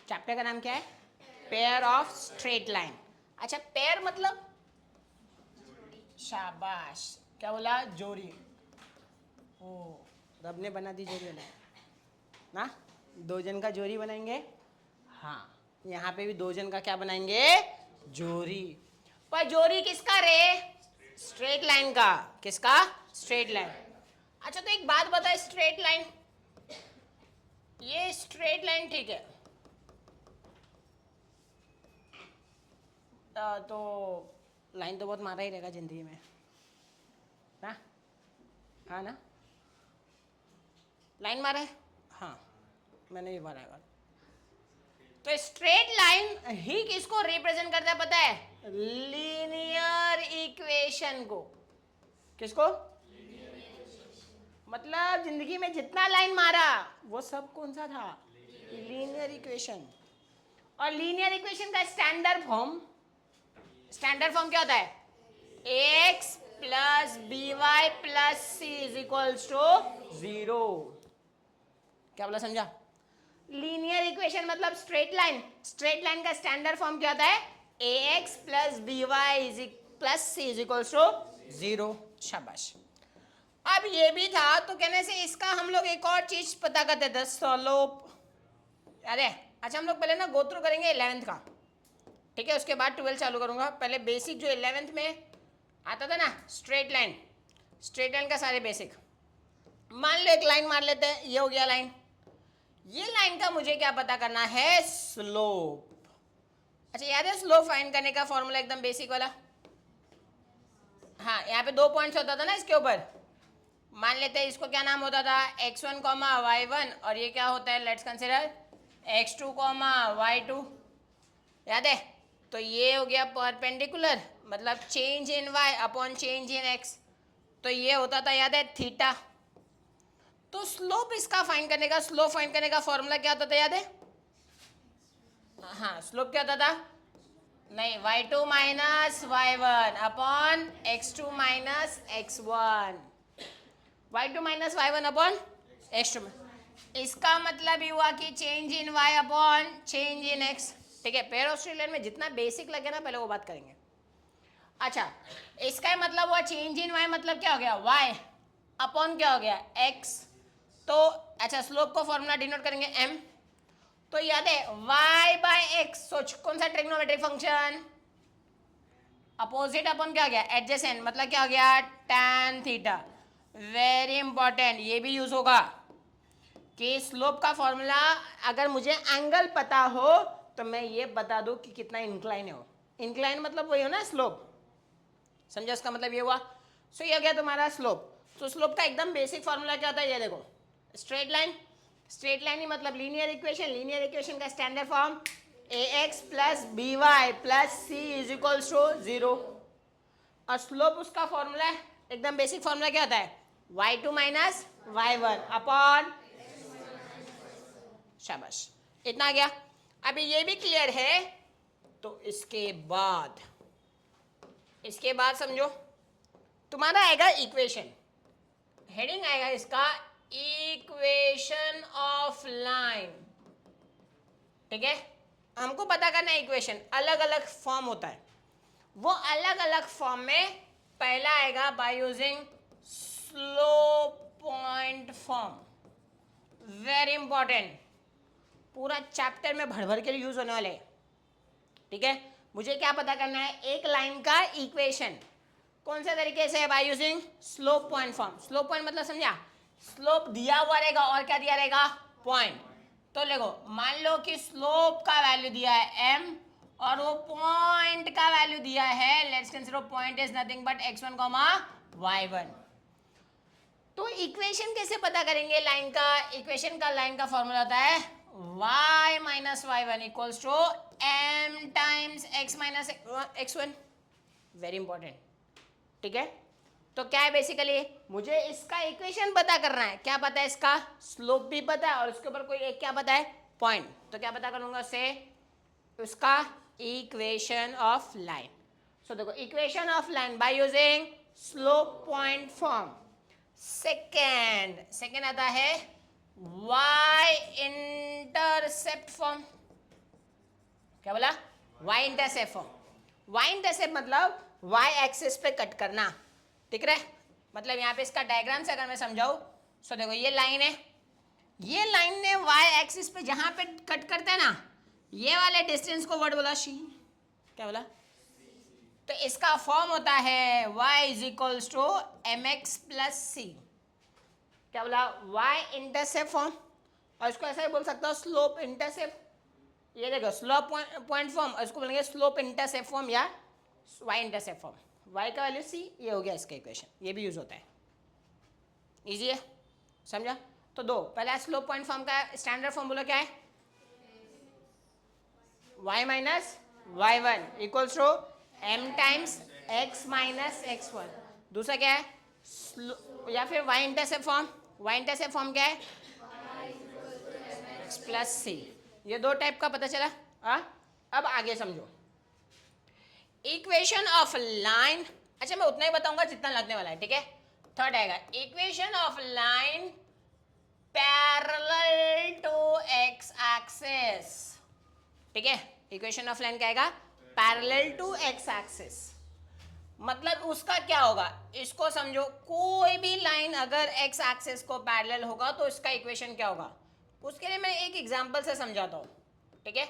Chapter का नाम क्या है? Pair of straight line. अच्छा, पेयर मतलब, शाबाश, क्या बोला? जोड़ी। ओ, रब ने बना दी जोड़ी ना, दो जन का जोड़ी बनाएंगे। हाँ, यहाँ पे भी दो जन का क्या बनाएंगे? जोड़ी। पर जोड़ी किसका रे? स्ट्रेट लाइन का। किसका? Straight line. अच्छा, तो एक बात बता, स्ट्रेट लाइन, ये स्ट्रेट लाइन ठीक है, तो लाइन तो बहुत मारा ही रहेगा जिंदगी में ना। हाँ ना, लाइन मारा है। हाँ, मैंने भी मारा है। तो स्ट्रेट लाइन ही किसको रिप्रेजेंट करता है पता है? लीनियर इक्वेशन को। किसको? मतलब जिंदगी में जितना लाइन मारा वो सब कौन सा था? Linear equation. और लीनियर इक्वेशन का स्टैंडर्ड फॉर्म, स्टैंडर्ड फॉर्म क्या होता है? X plus B Y plus C is equals to 0। क्या बोला, समझा? लीनियर इक्वेशन मतलब स्ट्रेट लाइन। स्ट्रेट लाइन का स्टैंडर्ड फॉर्म क्या होता है? A x plus B Y plus C is equals to 0। शाबाश। अब ये भी था तो कहने से इसका हम लोग एक और चीज पता करते थे, स्लोप। अरे अच्छा, हम लोग पहले ना गोथ्रू करेंगे 11th का, ठीक है? उसके बाद 12 चालू करूंगा। पहले बेसिक जो 11th में आता था ना, स्ट्रेट लाइन, स्ट्रेट लाइन का सारे बेसिक। मान लो एक लाइन मार लेते हैं, ये हो गया लाइन। ये लाइन का मुझे क्या पता करना है? स्लोप। अच्छा, याद है स्लोप फाइंड करने का फॉर्मूला एकदम बेसिक वाला? हाँ, यहाँ पे 2 पॉइंट्स होता था ना इसके ऊपर। मान लेते हैं इसको क्या नाम होता था? x1 कॉमा y1, और ये क्या होता है? Let's consider x2 comma y2। याद है? तो ये हो गया परपेंडिकुलर, मतलब change in y upon change in x। तो ये होता था, याद है, थीटा। तो स्लोप इसका फाइंड करने का, स्लोप फाइंड करने का फॉर्मूला क्या होता था, याद है? हाँ, स्लोप क्या होता था? नहीं, y2 minus y1 upon x2 minus x1। y2 minus y1 upon x2। इसका मतलब ये हुआ कि change in y upon change in x। ठीक है, पेयर ऑफ स्ट्रेट लाइन में जितना बेसिक लगे ना, पहले वो बात करेंगे। अच्छा, इसका मतलब हुआ चेंज इन y, मतलब क्या हो गया? y अपॉन क्या हो गया? x। तो अच्छा, स्लोप को फॉर्मूला डिनोट करेंगे m। तो याद है y बाय x, सोच कौन सा ट्रिग्नोमेट्रिक फंक्शन? अपोजिट अपॉन क्या हो गया? एडजेसेंट, मतलब क्या हो गया? tan theta. वेरी इंपॉर्टेंट, ये भी यूज होगा कि स्लोप का फॉर्मूला अगर मुझे एंगल पता हो तो मैं ये बता दूं कि कितना इंक्लाइन है वो। इंक्लाइन मतलब वही हो ना, स्लोप। समझा? इसका मतलब ये हुआ। सो ये हो गया तुम्हारा स्लोप। तो स्लोप का एकदम बेसिक फॉर्मूला क्या होता है? ये देखो, स्ट्रेट लाइन। स्ट्रेट लाइन ही मतलब लीनियर इक्वेशन। लीनियर इक्वेशन का standard form A x plus B Y plus C is equals to 0। और स्लोप उसका फॉर्मूला है, एकदम बेसिक फॉर्मूला क्या होता है? y2 minus y1 upon. शाबाश, इतना आ गया। अभी ये भी क्लियर है, तो इसके बाद समझो, तुम्हारा आएगा इक्वेशन। हेडिंग आएगा इसका इक्वेशन ऑफ लाइन। ठीक है, हमको पता करना है इक्वेशन, अलग अलग फॉर्म होता है। वो अलग अलग फॉर्म में पहला आएगा bye using slope point form. Very important, पूरा चैप्टर में भर भर के यूज होने वाले। ठीक है, मुझे क्या पता करना है? एक लाइन का इक्वेशन कौन से तरीके से? Bye using slope point form. Slope point मतलब समझा? स्लोप दिया हुआ रहेगा और क्या दिया रहेगा? पॉइंट। तो देखो, मान लो कि स्लोप का वैल्यू दिया है m और वो पॉइंट का वैल्यू दिया है, let's consider point is nothing but x1 comma y1। तो इक्वेशन कैसे पता करेंगे लाइन का? इक्वेशन का, लाइन का फॉर्मूला होता है y minus y1 equals to m times x minus x1। Very important. ठीक है, तो क्या है बेसिकली, मुझे इसका इक्वेशन पता करना है। क्या पता है? इसका स्लोप भी पता है और उसके ऊपर कोई एक क्या पता है? पॉइंट। तो क्या पता करूंगा उससे? उसका इक्वेशन ऑफ लाइन। सो देखो, equation of line by using slope point form. Second आता है y इंटरसेप्ट फॉर्म। क्या बोला? Y intercept form. Y intercept मतलब वाई एक्सिस पे कट करना. दिख रहा है? मतलब यहाँ पे इसका डायग्राम से अगर मैं समझाऊँ, सो देखो ये लाइन है, ये लाइन ने वाई एक्सिस पे जहाँ पे कट करता है ना, ये वाले डिस्टेंस को वर्ड बोला सी. क्या बोला? तो इसका फॉर्म होता है y is equals to m x plus c. क्या बोला? y intercept form. और इसको ऐसा ही बोल सकता हूँ स्लोप इंटरसेप्ट. ये देखो स्लोप पॉइंट फॉर्म, और इसको बोलेंगे स्लोप इंटरसेप्ट फॉर्म या y इंटरसेप्ट फॉर्म. y का वैल्यू c, ये हो गया इसका इक्वेशन. ये भी यूज होता है. इजी है, समझा? तो दो, पहला स्लोप पॉइंट फॉर्म का स्टैंडर्ड फॉर्म बोलो क्या है? y minus Y one equals to m times x minus X one. दूसरा क्या है? या फिर y intercept form. y intercept form क्या है? x प्लस सी. ये दो टाइप का पता चला. अब आगे समझो. Equation of line. अच्छा मैं उतना ही बताऊंगा जितना लगने वाला है, ठीक है? थर्ड आएगा equation of line parallel to X axis. ठीक है? इक्वेशन ऑफ लाइन क्या आएगा? Parallel to X axis. मतलब उसका क्या होगा, इसको समझो. कोई भी लाइन अगर एक्स एक्सिस को पैरेलल होगा तो इसका इक्वेशन क्या होगा, उसके लिए मैं एक एग्जांपल से समझाता हूँ. ठीक है?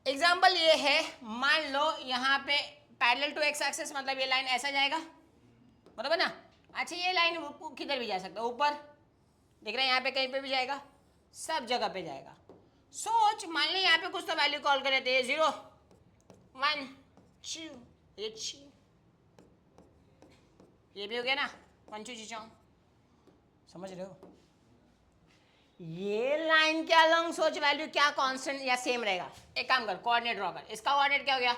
एग्जांपल ये है, मान लो यहाँ पे पैरेलल टू एक्स एक्सिस मतलब ये लाइन ऐसा जाएगा, बराबर ना? अच्छा ये लाइन किधर भी जा सकता है, ऊपर दिख रहा है, यहाँ पे कहीं पे भी जाएगा, सब जगह पे जाएगा. सोच, मान ली यहाँ पे कुछ तो वैल्यू कॉल कर लेते हैं, 0 1 2 ये भी हो गया ना, 1 2 3 4. समझ रहे हो? ये लाइन क्या लॉन्ग, सोच वैल्यू क्या कांस्टेंट या सेम रहेगा. एक काम कर, कोऑर्डिनेट ड्रॉ कर. इसका कोऑर्डिनेट क्या हो गया?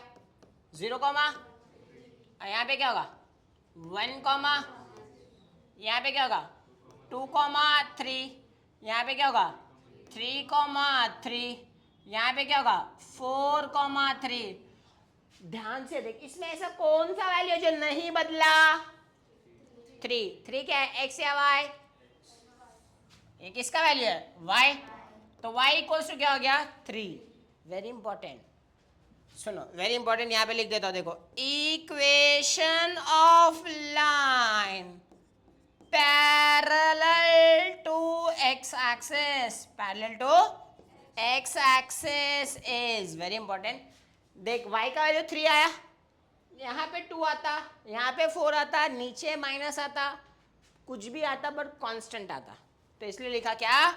0 कॉमा, और यहाँ पे क्या होगा? 1 कॉमा, यहाँ पे क्या होगा? 2 कॉमा 3, यहाँ पे क्या होगा? 3 कॉमा 3, यहाँ पे क्या होगा? 4 कॉमा 3. ध्यान से देख, इसमें ऐसा कौन सा वैल्यू जो नहीं बदला? 3 क्या है, x या y? ये किसका वैल्यू है? y. तो y इक्वल्स टू क्या हो गया? 3. वेरी इंपॉर्टेंट, सुनो वेरी इंपॉर्टेंट, यहाँ पे लिख देता हूँ. देखो equation of line parallel to X axis. Parallel to X axis is very important. देख y का वैल्यू 3 आया, यहाँ पे 2 आता, यहाँ पे 4 आता, नीचे माइनस आता, कुछ भी आता बट कांस्टेंट आता. तो इसलिए लिखा क्या?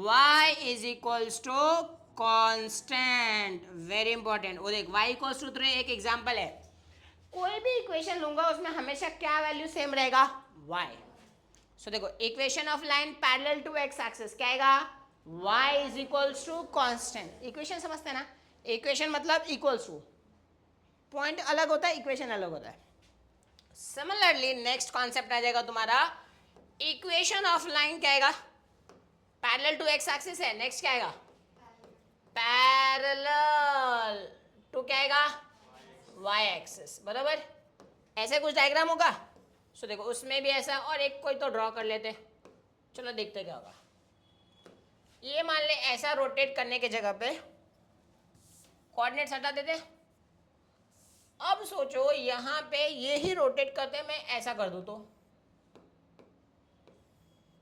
y is equals to constant. Very important. वो देख y इक्वल्स टू 3 एक एग्जांपल है. कोई भी इक्वेशन लूंगा उसमें हमेशा क्या वैल्यू सेम रहेगा? y. सो देखो equation of line parallel to X axis क्या आएगा? y is equals to constant. Equation समझते हैं ना? इक्वेशन मतलब इक्वल्स टू, पॉइंट अलग होता है, इक्वेशन अलग होता है. सिमिलरली नेक्स्ट कॉन्सेप्ट आ जाएगा तुम्हारा, इक्वेशन ऑफ लाइन क्या आएगा? पैरेलल टू एक्स एक्सिस है, नेक्स्ट क्या आएगा? पैरेलल टू क्या आएगा? y axis. बराबर? ऐसे कुछ डायग्राम होगा. सो देखो उसमें भी ऐसा, और एक कोई तो ड्रॉ कर लेते. चलो देखते क्या होगा. ये मान ले ऐसा रोटेट करने के जगह पे कोऑर्डिनेट्स हटा देते. अब सोचो यहाँ पे ये ही रोटेट करते, मैं ऐसा कर दूं तो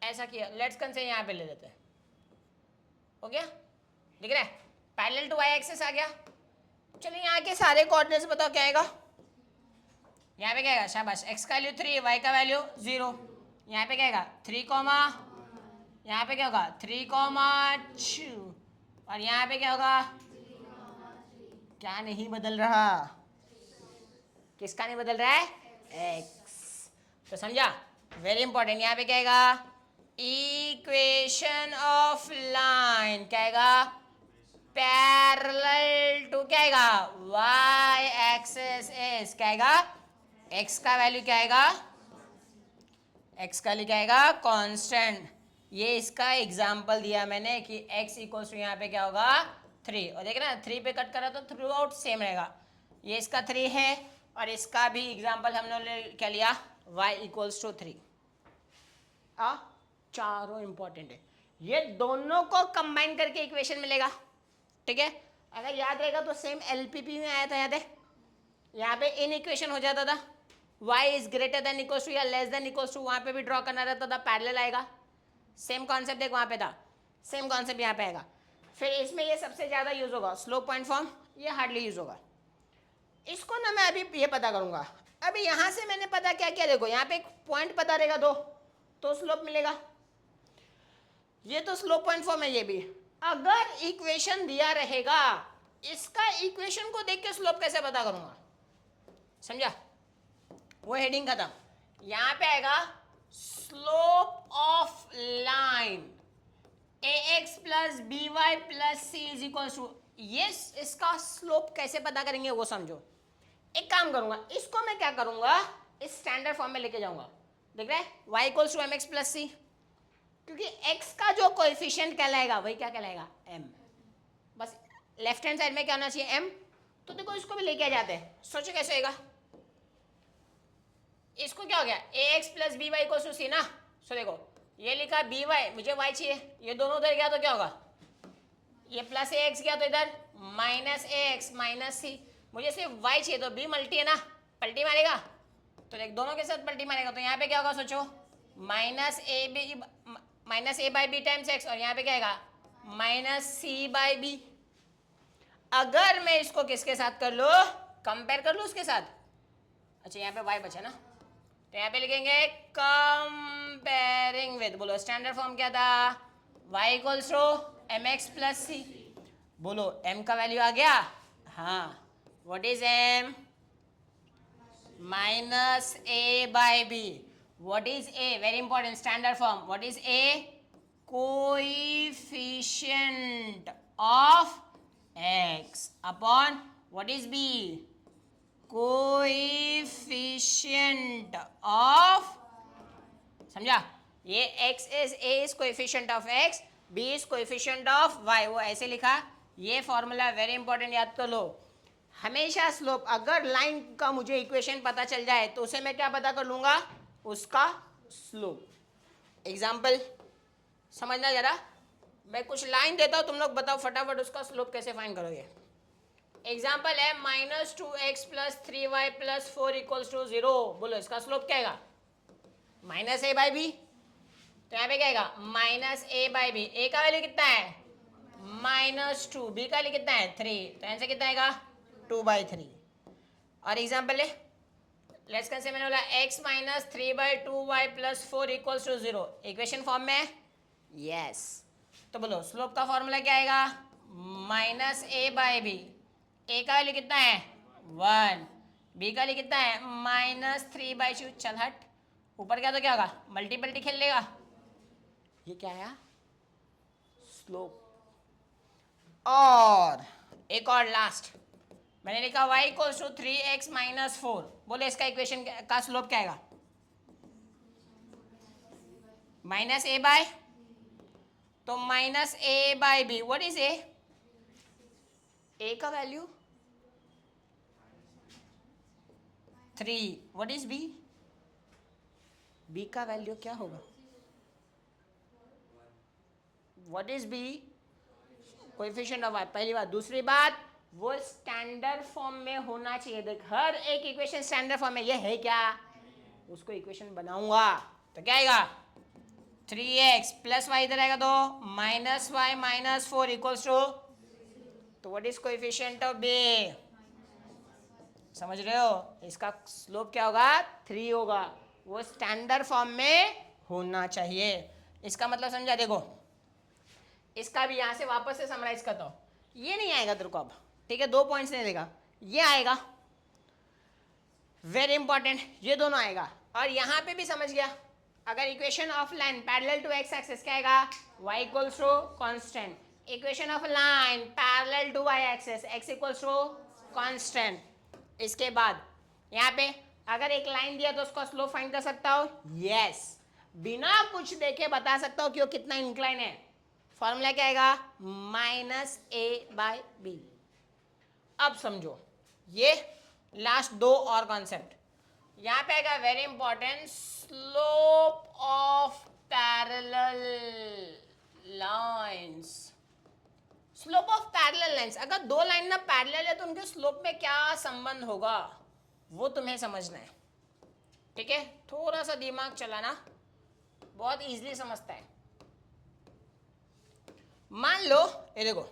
ऐसा किया, लेट्स कंसीडर यहाँ पे ले लेते हैं. हो गया? दिख रहा है? पैरेलल टू y एक्सिस आ गया. चलिए यहाँ के सारे कोऑर्डिनेट्स बताओ क्या आएगा. यहाँ पे क्या आएगा? शाबाश, x का वैल्यू 3, y का वैल्यू 0. यहाँ पे क्या आएगा? 3 कॉमा, यहाँ पे क्या होगा? 3 कॉमा 2, और यहाँ पे क्या होगा? क्या नहीं बदल रहा? किसका नहीं बदल रहा है? x. तो समझा? Very important. यहाँ पे क्या आएगा? इक्वेशन ऑफ लाइन क्या आएगा? पैरेलल टू क्या आएगा? y एक्सिस इज क्या आएगा? x का वैल्यू क्या आएगा? x का वैल्यू क्या आएगा? कांस्टेंट. ये इसका एग्जांपल दिया मैंने कि x इक्वल्स टू यहाँ पे क्या होगा? 3. और देख रहे हैं 3 पे कट करा तो थ्रू आउट सेम रहेगा. ये इसका 3 है, और इसका भी एग्जांपल हमने क्या लिया? y equals to 3. चारों इंपॉर्टेंट है. ये दोनों को कंबाइन करके इक्वेशन मिलेगा. ठीक है? अगर याद रहेगा तो सेम एलपीपी में आया था, याद है? यहाँ पे इन इक्वेशन हो जाता था, y is greater than equals to या लेस देन इक्वल्स टू, वहाँ पे भी ड्रॉ करना रहता था, पैरेलल आएगा। सेम कॉन्सेप्ट एक वहाँ पे था, सेम कॉन्सेप्ट यहाँ पे आएगा। फिर इसमें ये सबसे ज़्यादा यूज होगा स्लोप पॉइंट फॉर्म, ये हार्डली यूज होगा। इसको ना मैं अभी ये पता करूँगा। अभी यहाँ से मैंने पता क्या किया, देखो यहाँ पे एक पॉइंट पता रहेगा दो, तो स्लोप मिलेगा। ये तो स्लोप पॉइंट फॉर्म है। ये भी अगर इक्वेशन दिया रहेगा, इसका इक्वेशन को देख के स्लोप कैसे पता करूँगा, समझा? वो हेडिंग खत्म। यहाँ पे आएगा slope of line ax plus B Y plus C is equal to, ये इसका स्लोप कैसे पता करेंगे वो समझो। एक काम करूंगा, इसको मैं क्या करूंगा, इस स्टैंडर्ड फॉर्म में लेके जाऊंगा। देख रहे हैं y equals to m x plus c, क्योंकि x का जो कोएफिशिएंट कहलाएगा वही क्या कहलाएगा, m। बस लेफ्ट हैंड साइड में क्या होना चाहिए, m। तो देखो इसको भी लेके आ जाते हैं, सोचो कैसे होगा। इसको क्या हो गया, ax plus B y equals to c ना। सो देखो ये लिखा बी वाई, मुझे y चाहिए, ये दोनों उधर गया तो क्या होगा, ये प्लस ए एक्स गया तो इधर माइनस ए एक्स माइनस सी। मुझे सिर्फ y चाहिए तो b मल्टी है ना, पलटी मारेगा तो देख दोनों के साथ पलटी मारेगा, तो यहाँ पे क्या होगा सोचो, minus A by B times X, और यहाँ पे क्या आएगा माइनस सी बाई बी। अगर मैं इसको किसके साथ कर लो, कंपेयर कर लो उसके साथ। अच्छा यहाँ पे y बचा ना, तो यहाँ पे लिखेंगे कंपेयरिंग विद, बोलो स्टैंडर्ड फॉर्म क्या था, y equals to m x plus c. बोलो m का वैल्यू आ गया, हाँ what is m, minus a by b. What is a, very important standard form, what is a, coefficient of x upon what is b, coefficient of, समझा? ये x is coefficient of x, b is coefficient of y, वो ऐसे लिखा। ये formula very important, याद कर लो। हमेशा slope, अगर लाइन का मुझे इक्वेशन पता चल जाए तो उसे मैं क्या पता कर लूंगा, उसका स्लोप। एग्जाम्पल समझना जरा, मैं कुछ लाइन देता हूं, तुम लोग बताओ फटाफट उसका स्लोप कैसे फाइंड करोगे। एग्जाम्पल है minus two X plus three Y plus four equals to zero. बोलो इसका स्लोप क्या आएगा, माइनस ए बाई बी। तो यहाँ पे क्या आएगा minus A by B. A का वैल्यू कितना है माइनस टू, बी का वैल्यू कितना है थ्री, तो आंसर कितना आएगा टू बाई थ्री। और एग्जाम्पल है, लेट्स कंसीडर, मैंने बोला x minus three by two Y plus four equals to zero, equation form में, यस। तो बोलो स्लोप का फॉर्मूला क्या आएगा, minus A by B. A का वैल्यू कितना है वन, बी का वैल्यू कितना है माइनस थ्री बाई टू। चल हट, ऊपर क्या तो क्या होगा, मल्टीपल्टी खेल लेगा। ये क्या आया स्लोप। और एक और लास्ट मैंने लिखा y equals to three x minus four. बोले इसका इक्वेशन का स्लोप क्या आएगा, माइनस ए बाय, तो minus a by b. What is a का value three, what is b का वैल्यू क्या होगा, what is b, coefficient of y। पहली बात, दूसरी बात वो स्टैंडर्ड फॉर्म में होना चाहिए। देख हर एक इक्वेशन स्टैंडर्ड फॉर्म में, ये है क्या, उसको इक्वेशन बनाऊंगा तो क्या आएगा थ्री एक्स प्लस वाई, इधर आएगा तो minus y minus four equals to, तो what is coefficient of b, समझ रहे हो? इसका स्लोप क्या होगा थ्री होगा, वो स्टैंडर्ड फॉर्म में होना चाहिए। इसका मतलब समझा? देखो इसका भी यहां से वापस से समराइज करता हूं, ये नहीं आएगा तेरे को अब, ठीक है, दो पॉइंट्स नहीं देगा, ये आएगा वेरी इंपॉर्टेंट, ये दोनों आएगा। और यहां पे भी समझ गया, अगर equation of line parallel to X axis क्या आएगा y equals to constant, equation of line parallel to y axis x equals to constant. इसके बाद यहाँ पे अगर एक लाइन दिया तो उसको स्लोप फाइंड कर सकता हो, यस, बिना कुछ देखे बता सकता हो कि वो कितना इंक्लाइन है। फॉर्मूला क्या आएगा माइनस ए बाय बी। अब समझो ये लास्ट दो और कॉन्सेप्ट यहां पे आएगा very important, slope of parallel lines. Slope of parallel lines, अगर दो लाइन ना पैरेलल है तो उनके स्लोप में क्या संबंध होगा वो तुम्हें समझना है, ठीक है। थोड़ा सा दिमाग चलाना, बहुत इजीली समझता है। मान लो ये देखो,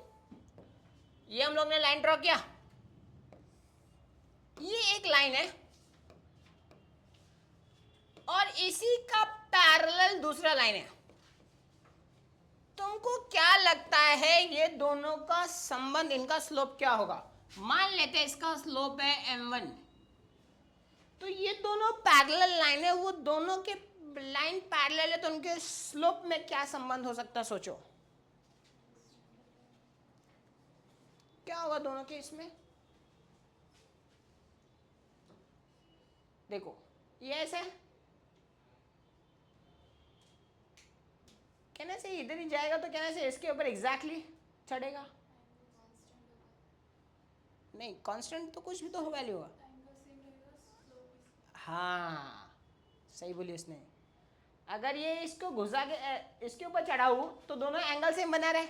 ये हम लोग ने लाइन ड्रॉ किया, ये एक लाइन है और इसी का पैरेलल दूसरा लाइन है। तुमको क्या लगता है ये दोनों का संबंध, इनका स्लोप क्या होगा? मान लेते हैं इसका स्लोप है m1, तो ये दोनों पैरेलल लाइन है, वो दोनों के लाइन पैरेलल है, तो उनके स्लोप में क्या संबंध हो सकता है? सोचो क्या होगा दोनों के इसमें। देखो ये ऐसे है, कहने से इधर ही जाएगा तो कहने से इसके ऊपर एग्जैक्टली चढ़ेगा। नहीं, कांस्टेंट तो कुछ भी तो वैल्यू होगा। हाँ सही बोली उसने। अगर ये इसको घुसा के इसके ऊपर चढ़ाऊं तो दोनों एंगल सेम बना रहे,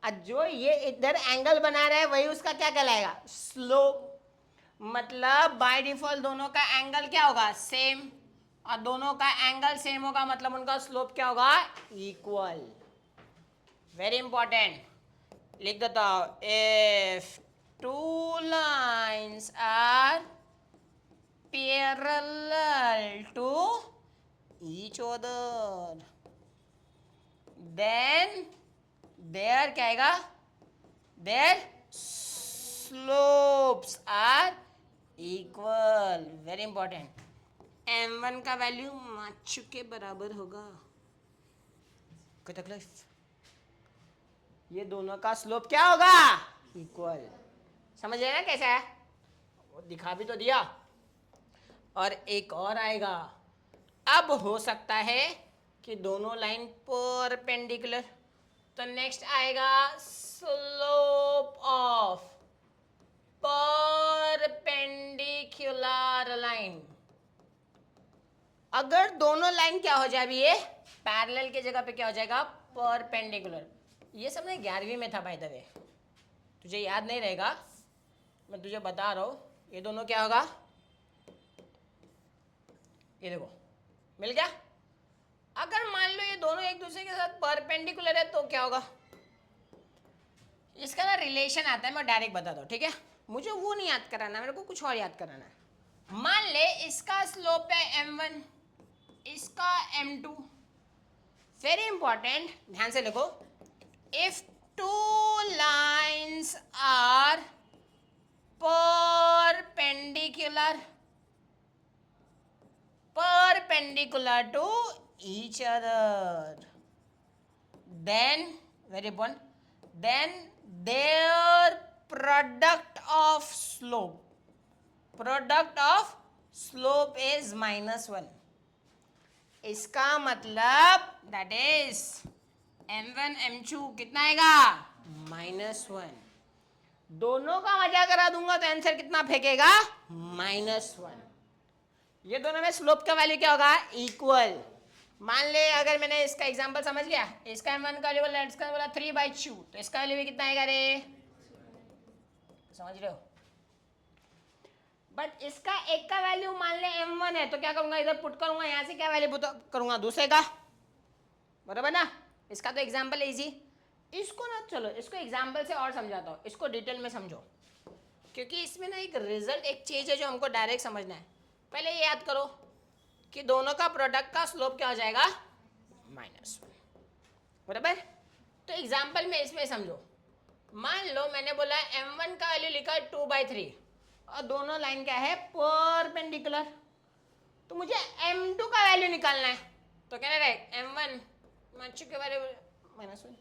और जो ये इधर एंगल बना रहा है वही उसका क्या कहलाएगा? स्लोप। मतलब बाय डिफॉल्ट दोनों का एंगल क्या होगा? सेम, और दोनों का एंगल सेम होगा मतलब उनका स्लोप क्या होगा? इक्वल। वेरी इंपॉर्टेंट, लिख देता हूं, if two lines are parallel to each other then their क्या आएगा? Their slopes are equal. Very important. m1 का वैल्यू माचू के बराबर होगा। कोई तकलीफ? ये दोनों का स्लोप क्या होगा? इक्वल। समझ रहे ना कैसा है? वो दिखा भी तो दिया। और एक और आएगा, अब हो सकता है कि दोनों लाइन परपेंडिकुलर, तो नेक्स्ट आएगा स्लोप ऑफ परपेंडिकुलर लाइन। अगर दोनों लाइन क्या हो जाए, ये पैरेलल की जगह पे क्या हो जाएगा? परपेंडिकुलर। ये सब ना 11वीं में था बाय द वे, तुझे याद नहीं रहेगा, मैं तुझे बता रहा हूं। ये दोनों क्या होगा? ये देखो मिल गया। अगर मान लो ये दोनों एक दूसरे के साथ परपेंडिकुलर है तो क्या होगा? इसका ना रिलेशन आता है, मैं डायरेक्ट बताता हूँ, ठीक है। मुझे वो नहीं याद कराना, मेरे को कुछ और याद कराना है। मान ले इसका स्लोप है m1, इसका m2। वेरी इंपॉर्टेंट, ध्यान से लिखो, if two lines are perpendicular to each other, then very important, then their product of slope is -1। इसका मतलब that is m1 m2 कितना आएगा? -1। दोनों का मजा करा दूंगा तो आंसर कितना फेंकेगा? -1। ये दोनों में स्लोप का वैल्यू क्या होगा? इक्वल। मान ले अगर मैंने इसका एग्जांपल समझ गया, इसका m1 का वैल्यू इसका बोला 3/2, तो इसका वैल्यू भी कितना आएगा रे? समझ रहे हो? बट इसका एक का वैल्यू मान ले m1 है, तो क्या करूंगा? इधर पुट करूंगा, यहां से क्या वैल्यू करूंगा? दूसरे का, बराबर ना? इसका तो एग्जाम्पल है इजी। इसको ना, चलो इसको एग्जाम्पल से और समझाता हूँ, इसको डिटेल में समझो, क्योंकि इसमें ना एक रिजल्ट, एक चीज है जो हमको डायरेक्ट समझना है। पहले ये याद करो कि दोनों का प्रोडक्ट का स्लोप क्या हो जाएगा? -1, बराबर। तो एग्जाम्पल में इसमें समझो, मान लो मैंने बोला m1 का वैल्यू लिखा है 2/3 और दोनों लाइन क्या है? परपेंडिकुलर। तो मुझे m2 का वैल्यू निकालना है, तो क्या रहे? m1 माचू के बारे में -1,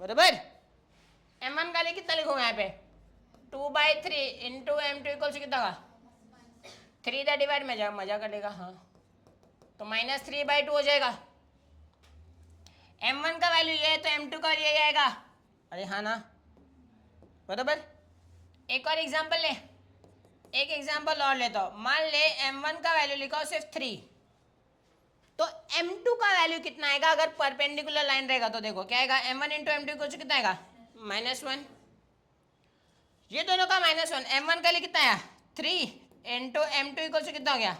बराबर। m1 का लिए कितना लिखूंगा यहाँ पे? 2/3 इंटू m2 इक्वल से कितना का? 3 दा डिवाइड में जा मजा कटेगा, हाँ, तो -3/2 हो जाएगा। m1 का वैल्यू ये है तो m2 का वैल्यू ये आएगा। अरे हाँ ना, बराबर। एक और एग्जांपल ले, एक एग्जांपल और लेता हूँ। मान ले m1 का वैल्यू लिखा हो सिर्फ 3, तो m2 का वैल्यू कितना आएगा अगर परपेंडिकुलर लाइन रहेगा? तो देखो क्या आएगा, m1 into m2 equal to कितना आएगा? -1, ये दोनों का -1, m1 का लिए कितना आया 3 इंटू m2 इक्वल टू कितना हो गया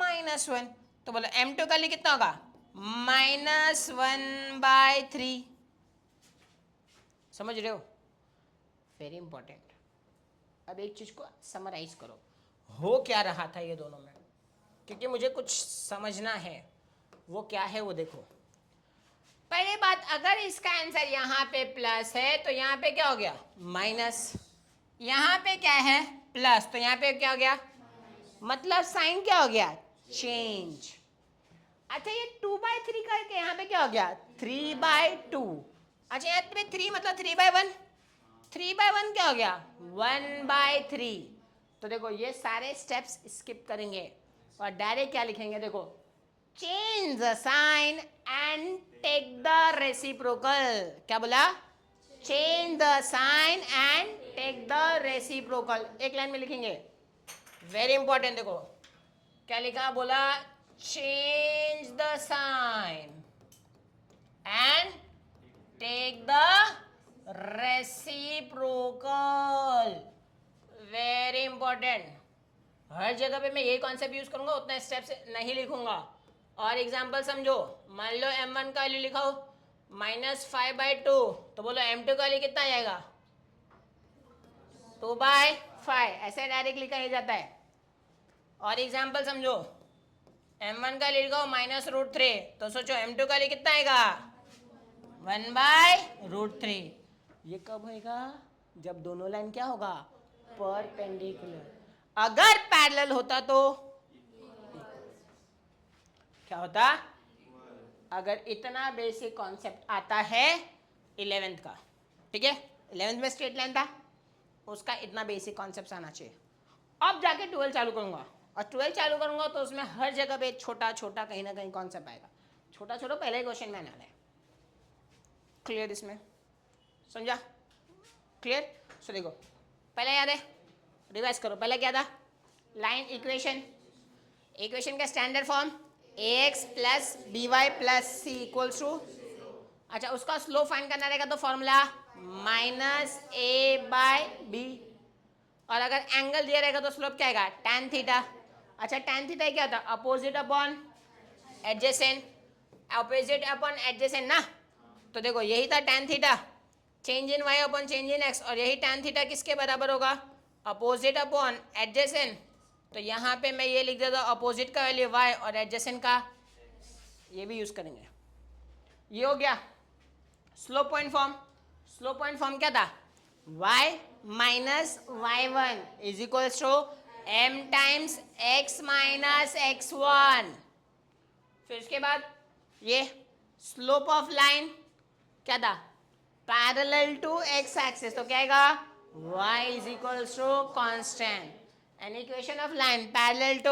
-1, तो बोलो m2 का लिए कितना होगा -1/3। समझ रहे हो, वेरी इंपॉर्टेंट। अब एक चीज को समराइज करो, हो क्या रहा था ये दोनों में, क्योंकि मुझे कुछ समझना है, वो क्या है वो देखो। पहली बात, अगर इसका आंसर यहाँ पे प्लस है तो यहाँ पे क्या हो गया माइनस, यहाँ पे क्या है प्लस तो यहाँ पे क्या हो गया, मतलब साइन क्या हो गया चेंज। अच्छा ये 2/3 करके यहाँ पे क्या हो गया 3/2। अच्छा यहाँ पे 3 मतलब 3/1, 3/1 क्या हो गया 1/3। तो देखो ये सारे स्टेप्स स्किप करेंगे और डायरेक्ट क्या लिखेंगे, देखो change the sign and take the reciprocal. क्या बोला, change the sign and take the reciprocal, एक लाइन में लिखेंगे, वेरी इंपॉर्टेंट। देखो क्या लिखा, बोला change the sign and take the reciprocal, very important. हर जगह पे मैं यही कॉन्सेप्ट यूज करूंगा, उतना स्टेप्स नहीं लिखूंगा। और एग्जांपल समझो, मान लो m1 का वैल्यू लिखा हो -5/2, तो बोलो m2 का वैल्यू कितना आ जाएगा 2/5, ऐसे डायरेक्ट लिखा ही जाता है। और एग्जांपल समझो, m1 का वैल्यू लिखा हो -√3, तो सोचो m2 का वैल्यू कितना आएगा 1/√3। ये कब होएगा, जब दोनों लाइन क्या होगा परपेंडिकुलर। अगर पैरेलल होता तो क्या होता, अगर इतना बेसिक कॉन्सेप्ट आता है 11th का, ठीक है 11th में स्ट्रेट लाइन था, उसका इतना बेसिक कॉन्सेप्ट आना चाहिए। अब जाके 12 चालू करूंगा, और 12 चालू करूंगा तो उसमें हर जगह पे छोटा छोटा कहीं ना कहीं कॉन्सेप्ट आएगा, छोटा छोटा पहले ही क्वेश्चन में आना है। क्लियर, इसमें समझा, क्लियर। सो देखो पहले याद है, रिवाइज करो, पहले क्या था लाइन इक्वेशन, इक्वेशन का standard form ax plus B Y plus C equals to, अच्छा उसका स्लोप फाइंड करना रहेगा तो फॉर्मूला -a/b, और अगर एंगल दिया रहेगा तो स्लोप क्या आएगा tan थीटा। अच्छा tan थीटा क्या होता है opposite upon adjacent, opposite upon adjacent ना, तो देखो यही था tan theta, change in y upon change in x, और यही tan थीटा किसके बराबर होगा अपोजिट अपॉन एडजेसेंट। तो यहाँ पे मैं ये लिख देता हूँ अपोजिट का वैल्यू y और एडजेसेंट का ये भी यूज करेंगे। ये हो गया slope point form. Slope point form क्या था y minus y1 is equals to m times x minus x1। फिर उसके बाद ये स्लोप ऑफ लाइन क्या था पैरेलल टू x एक्सिस, तो क्या आएगा y is equals to constant, an equation of line parallel to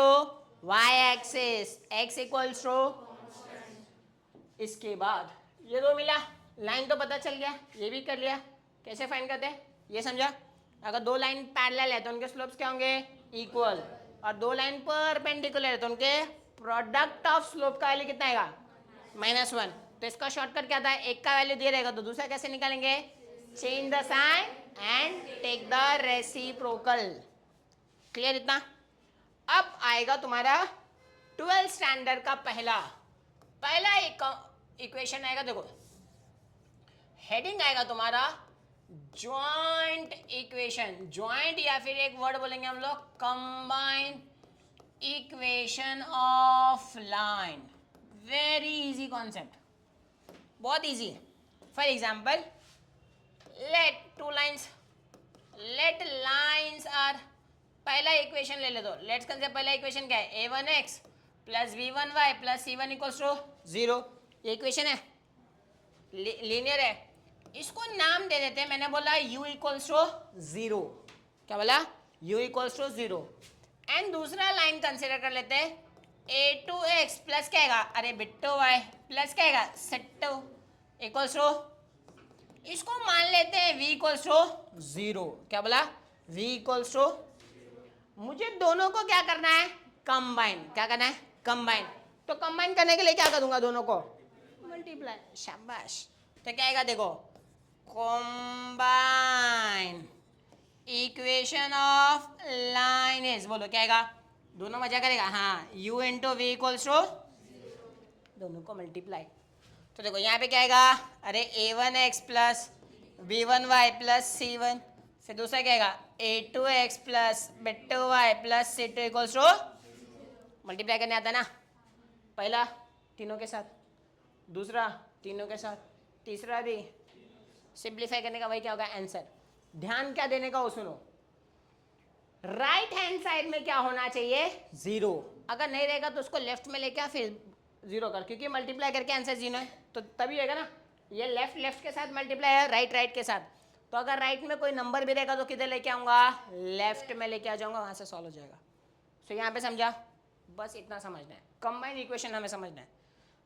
y axis x equals to. इसके बाद ये दो मिला, लाइन तो पता चल गया, ये भी कर लिया, कैसे फाइंड करते हैं ये समझा। अगर दो लाइन पैरेलल है तो उनके स्लोप्स क्या होंगे इक्वल, और दो लाइन परपेंडिकुलर है तो उनके प्रोडक्ट ऑफ स्लोप का वैल्यू कितना आएगा -1। तो इसका शॉर्टकट क्या था, एक का वैल्यू दिया रहेगा तो दूसरा कैसे निकालेंगे, change the sign and take the reciprocal. Clear इतना। अब आएगा तुम्हारा 12th स्टैंडर्ड का पहला एक इक्वेशन आएगा, देखो हेडिंग आएगा तुम्हारा जॉइंट इक्वेशन, जॉइंट या फिर एक वर्ड बोलेंगे हम लोग combine equation of line. Very easy concept, बहुत easy. For example let two lines, let lines are, पहला इक्वेशन ले ले दो, लेट्स कंसीडर पहला इक्वेशन क्या है a1x plus b1y plus c1 equals to 0। ये इक्वेशन है, लीनियर है, इसको नाम दे देते हैं, मैंने बोला u इक्वल्स टू 0। क्या बोला u इक्वल्स टू 0। एंड दूसरा लाइन कंसिडर कर लेते हैं a2x प्लस क्या आएगा अरे बिट्टो y प्लस क्या आएगा सेट्टो इक्वल्स टू, इसको मान लेते हैं v इक्वल्स टू 0। क्या बोला v इक्वल्स टू, मुझे दोनों को क्या करना है कंबाइन, क्या करना है कंबाइन, तो कंबाइन करने के लिए क्या कर दूंगा दोनों को मल्टीप्लाई, शाबाश। तो क्या आएगा देखो combine equation of line is, बोलो क्या आएगा, दोनों मजा करेगा, हाँ, u into we equals to, दोनों को मल्टीप्लाई, तो देखो यहाँ पे क्या आएगा, अरे a1x plus b1y plus c1, फिर दूसरा क्या आएगा a2x plus b2y plus c2 equals to, multiply करने आता है ना, पहला तीनों के साथ, दूसरा तीनों के साथ, तीसरा भी, सिंप्लीफाई करने का वही क्या होगा आंसर। ध्यान क्या देने का वो सुनो, राइट हैंड साइड में क्या होना चाहिए, जीरो, अगर नहीं रहेगा तो उसको लेफ्ट में लेके आ, फिर जीरो कर, क्योंकि मल्टीप्लाई करके आंसर जीरो है तो तभी होगा ना, ये लेफ्ट लेफ्ट के साथ मल्टीप्लाई है, राइट राइट के साथ, तो अगर राइट में कोई नंबर भी रहेगा तो किधर लेके आऊंगा, लेफ्ट में लेके आ जाऊंगा, वहां से सॉल्व हो जाएगा। सो यहाँ पे समझा, बस इतना समझना है, कंबाइन इक्वेशन हमें समझना है।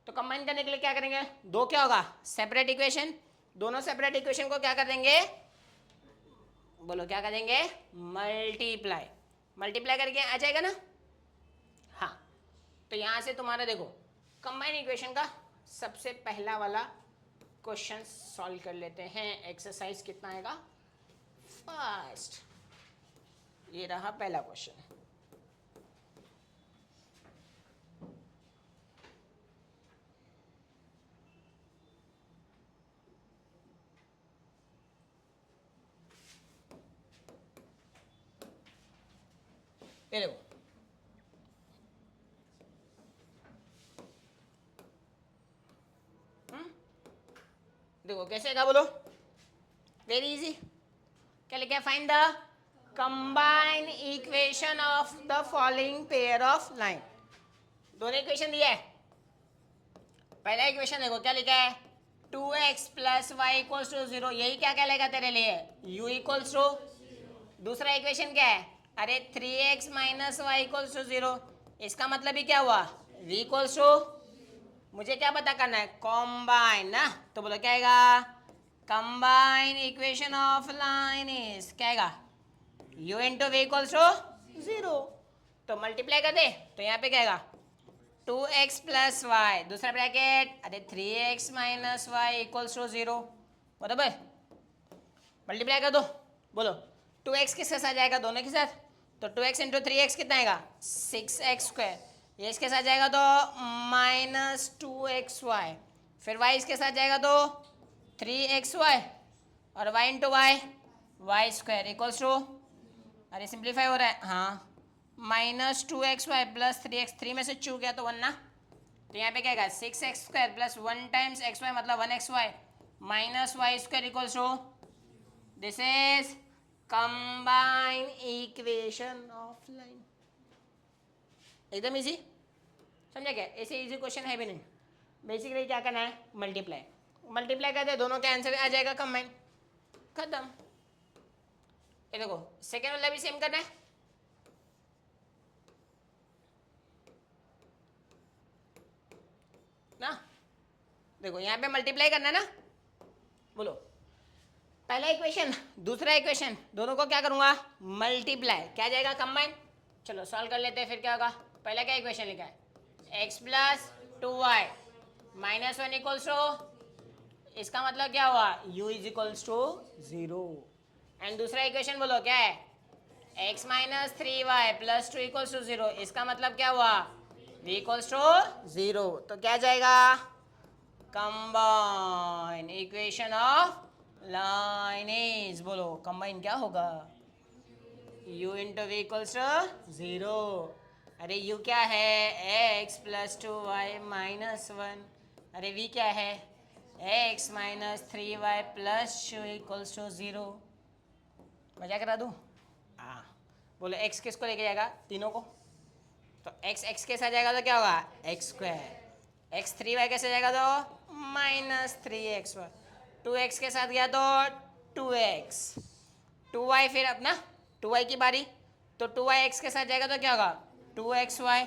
तो कंबाइन करने के लिए क्या करेंगे, दो क्या होगा सेपरेट इक्वेशन, दोनों सेपरेट इक्वेशन को क्या कर देंगे, बोलो क्या कर देंगे, मल्टीप्लाई, मल्टीप्लाई करके आ जाएगा ना, हाँ। तो यहां से तुम्हारा देखो कंबाइन इक्वेशन का सबसे पहला वाला क्वेश्चन सॉल्व कर लेते हैं, एक्सरसाइज कितना आएगा फर्स्ट, ये रहा पहला क्वेश्चन। ये देखो, देखो कैसे का बोलो, वेरी इजी, क्या लिखा है, find the combine equation of the following pair of line, दोनों इक्वेशन दिया है, पहला इक्वेशन देखो क्या लिखा है, 2x plus Y equals to zero, यही क्या कहलाएगा तेरे लिए, u इक्वल्स टू, दूसरा इक्वेशन क्या है, अरे 3x minus Y equals to zero, इसका मतलब ही क्या हुआ, v इक्वल्स टू, मुझे क्या पता करना है, कॉम्बाइन ना, तो बोलो क्या आएगा, combine equation of line is क्या आएगा, u into we equals to zero, तो मल्टीप्लाई कर दे, तो यहाँ पे क्या आएगा 2x प्लस वाई, दूसरा ब्रैकेट, अरे 3x minus Y equals to zero, बराबर, मल्टीप्लाई कर दो, बोलो 2x किसके साथ जाएगा, दोनों के साथ, तो 2x इंटू 3x कितना आएगा 6x स्क्वायर, ये इसके साथ जाएगा तो माइनस 2xy, फिर y इसके साथ जाएगा तो 3xy, और y into Y, Y square equals to, अरे सिंप्लीफाई हो रहा है, हाँ, माइनस 2xy प्लस 3x, 3 में से चूक गया तो 1 ना, तो यहाँ पे क्या आएगा 6x square plus 1 times xy मतलब 1xy minus Y square equals to, this is combine equation of line, एकदम इजी, समझा क्या, ऐसे इजी क्वेश्चन है भी नहीं, बेसिकली क्या करना है, मल्टीप्लाई, मल्टीप्लाई करते दोनों का आंसर आ जाएगा कंबाइन, खत्म। ये देखो सेकेंड वाला भी सेम करना है, ना, देखो यहाँ पे मल्टीप्लाई करना है ना, बोलो पहला इक्वेशन दूसरा इक्वेशन दोनों को क्या करूंगा, मल्टीप्लाई, क्या जाएगा कंबाइन, चलो सॉल्व कर लेते हैं, फिर क्या होगा, पहला क्या इक्वेशन लिखा है, x plus 2y minus 1 equals to, इसका मतलब क्या हुआ, u is equals to zero, and दूसरा इक्वेशन बोलो क्या है, x minus 3y plus 2 equals to zero, इसका मतलब क्या हुआ, v इक्वल्स टू जीरो, तो क्या जाएगा, combine equation of line is, बोलो कंबाइन क्या होगा, u into we equals to zero, अरे u क्या है x प्लस 2y माइनस 1, अरे v क्या है x minus 3y plus 2 equals to zero, मजा करा दूँ, हाँ, बोलो x किसको लेके जाएगा, तीनों को, तो x के साथ जाएगा तो क्या होगा एक्स स्क्वायर, x 3y कैसे जाएगा तो माइनस 3xy, 2x के साथ गया तो 2x, 2y फिर अपना 2y की बारी, तो 2y x के साथ जाएगा तो क्या होगा 2xy,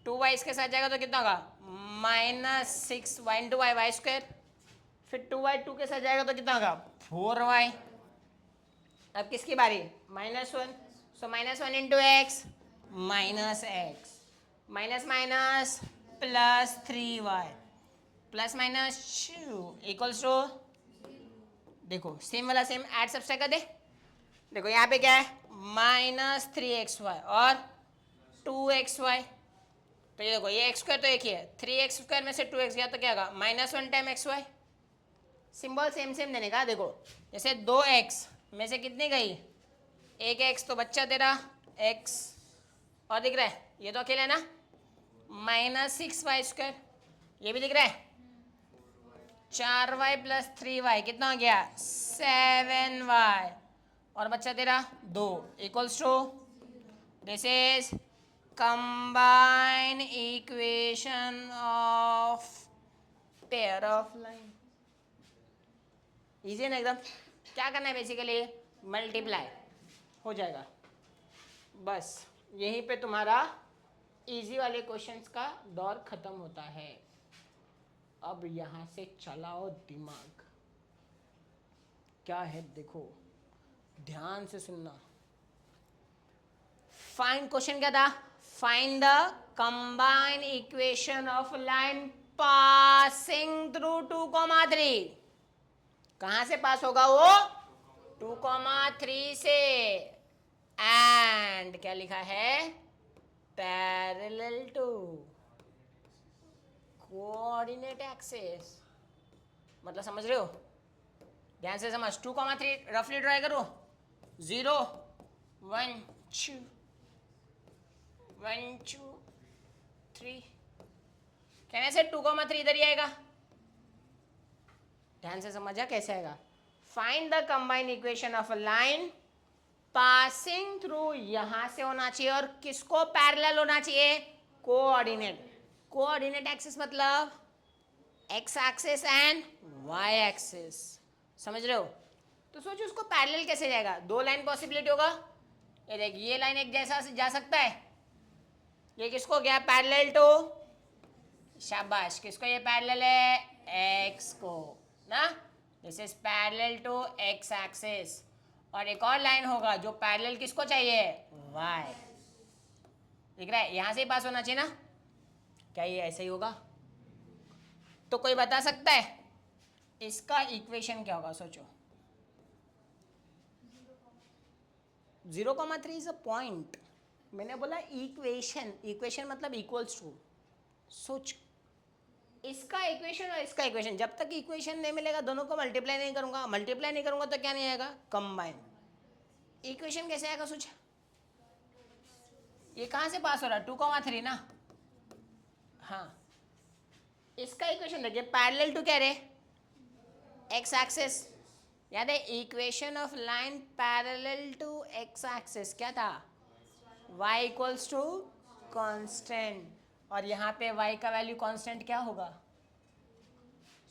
2y इसके साथ जाएगा तो कितना होगा minus 6y into Y, Y square, फिर 2y 2 के साथ जाएगा तो कितना होगा 4y, अब किसकी बारी minus 1, so minus 1 into X minus X, minus minus plus 3y plus minus 2 equals to देखो सेम वाला सेम ऐड सब्सट्रैक्ट कर दे। देखो यहाँ पे क्या है, -3xy और 2xy। तो ये देखो ये एक्स स्क्वायर तो एक ही है, 3x स्क्वायर में से 2x गया तो क्या होगा, -1 time xy। Symbol same same देने का। देखो जैसे 2x में से कितनी गई, एक x, तो बच्चा तेरा x, और दिख रहा है ये तो अकेला है ना, -6y², ये भी दिख रहा है, 4y + 3y कितना हो गया, 7y, और बच्चा तेरा 2 equals to, this is combine equation of pair of line। Easy है ना एकदम। क्या करना है बेसिकली, मल्टीप्लाई हो जाएगा बस। यहीं पे तुम्हारा इजी वाले क्वेश्चंस का दौर खत्म होता है। अब यहां से चलाओ दिमाग, क्या है देखो, ध्यान से सुनना। फाइंड, क्वेश्चन क्या था, find the combine equation of line passing through 2,3। कहां से पास होगा वो, 2,3 से, एंड क्या लिखा है, पैरेलल टू कोऑर्डिनेट एक्सिस। मतलब समझ रहे हो, ध्यान से समझ। 2,3 रफली ड्राई करो, 0 1 2 1 2 3, कहने से 2,3 इधर ही आएगा। ध्यान से समझा कैसे आएगा। Find the combined equation of a line passing through, यहां से होना चाहिए और किसको पैरेलल होना चाहिए, कोऑर्डिनेट। कोऑर्डिनेट एक्सिस मतलब X axis and Y axis, समझ रहे हो। तो सोचो उसको पैरेलल कैसे जाएगा, दो लाइन पॉसिबिलिटी होगा। ये देख, ये लाइन एक जैसा जा सकता है, ये किसको गया, पैरेलल टू, शाबाश, किसको ये पैरेलल है, एक्स को ना, this is parallel to X axis. और एक और लाइन होगा जो पैरेलल किसको चाहिए, वाई। दिख रहा है, यहां से ही पास होना चाहिए ना, क्या ये ऐसे ही होगा। तो कोई बता सकता है इसका इक्वेशन क्या होगा, सोचो। 0,3 इज अ पॉइंट, मैंने बोला इक्वेशन, इक्वेशन मतलब इक्वल्स टू। सोच, इसका इक्वेशन और इसका इक्वेशन, जब तक इक्वेशन नहीं मिलेगा दोनों को मल्टीप्लाई नहीं करूंगा, मल्टीप्लाई नहीं करूंगा तो क्या नहीं आएगा, कंबाइन। इक्वेशन कैसे आएगा, सोच। ये कहां से पास हो रहा है, 2,3 ना, हाँ। इसका इक्वेशन देखिए, पैरेलल टू क्या रे, एक्स एक्सिस। याद है, equation of line parallel to X axis क्या था, y इक्वल्स टू कांस्टेंट, और यहाँ पे y का वैल्यू कांस्टेंट क्या होगा,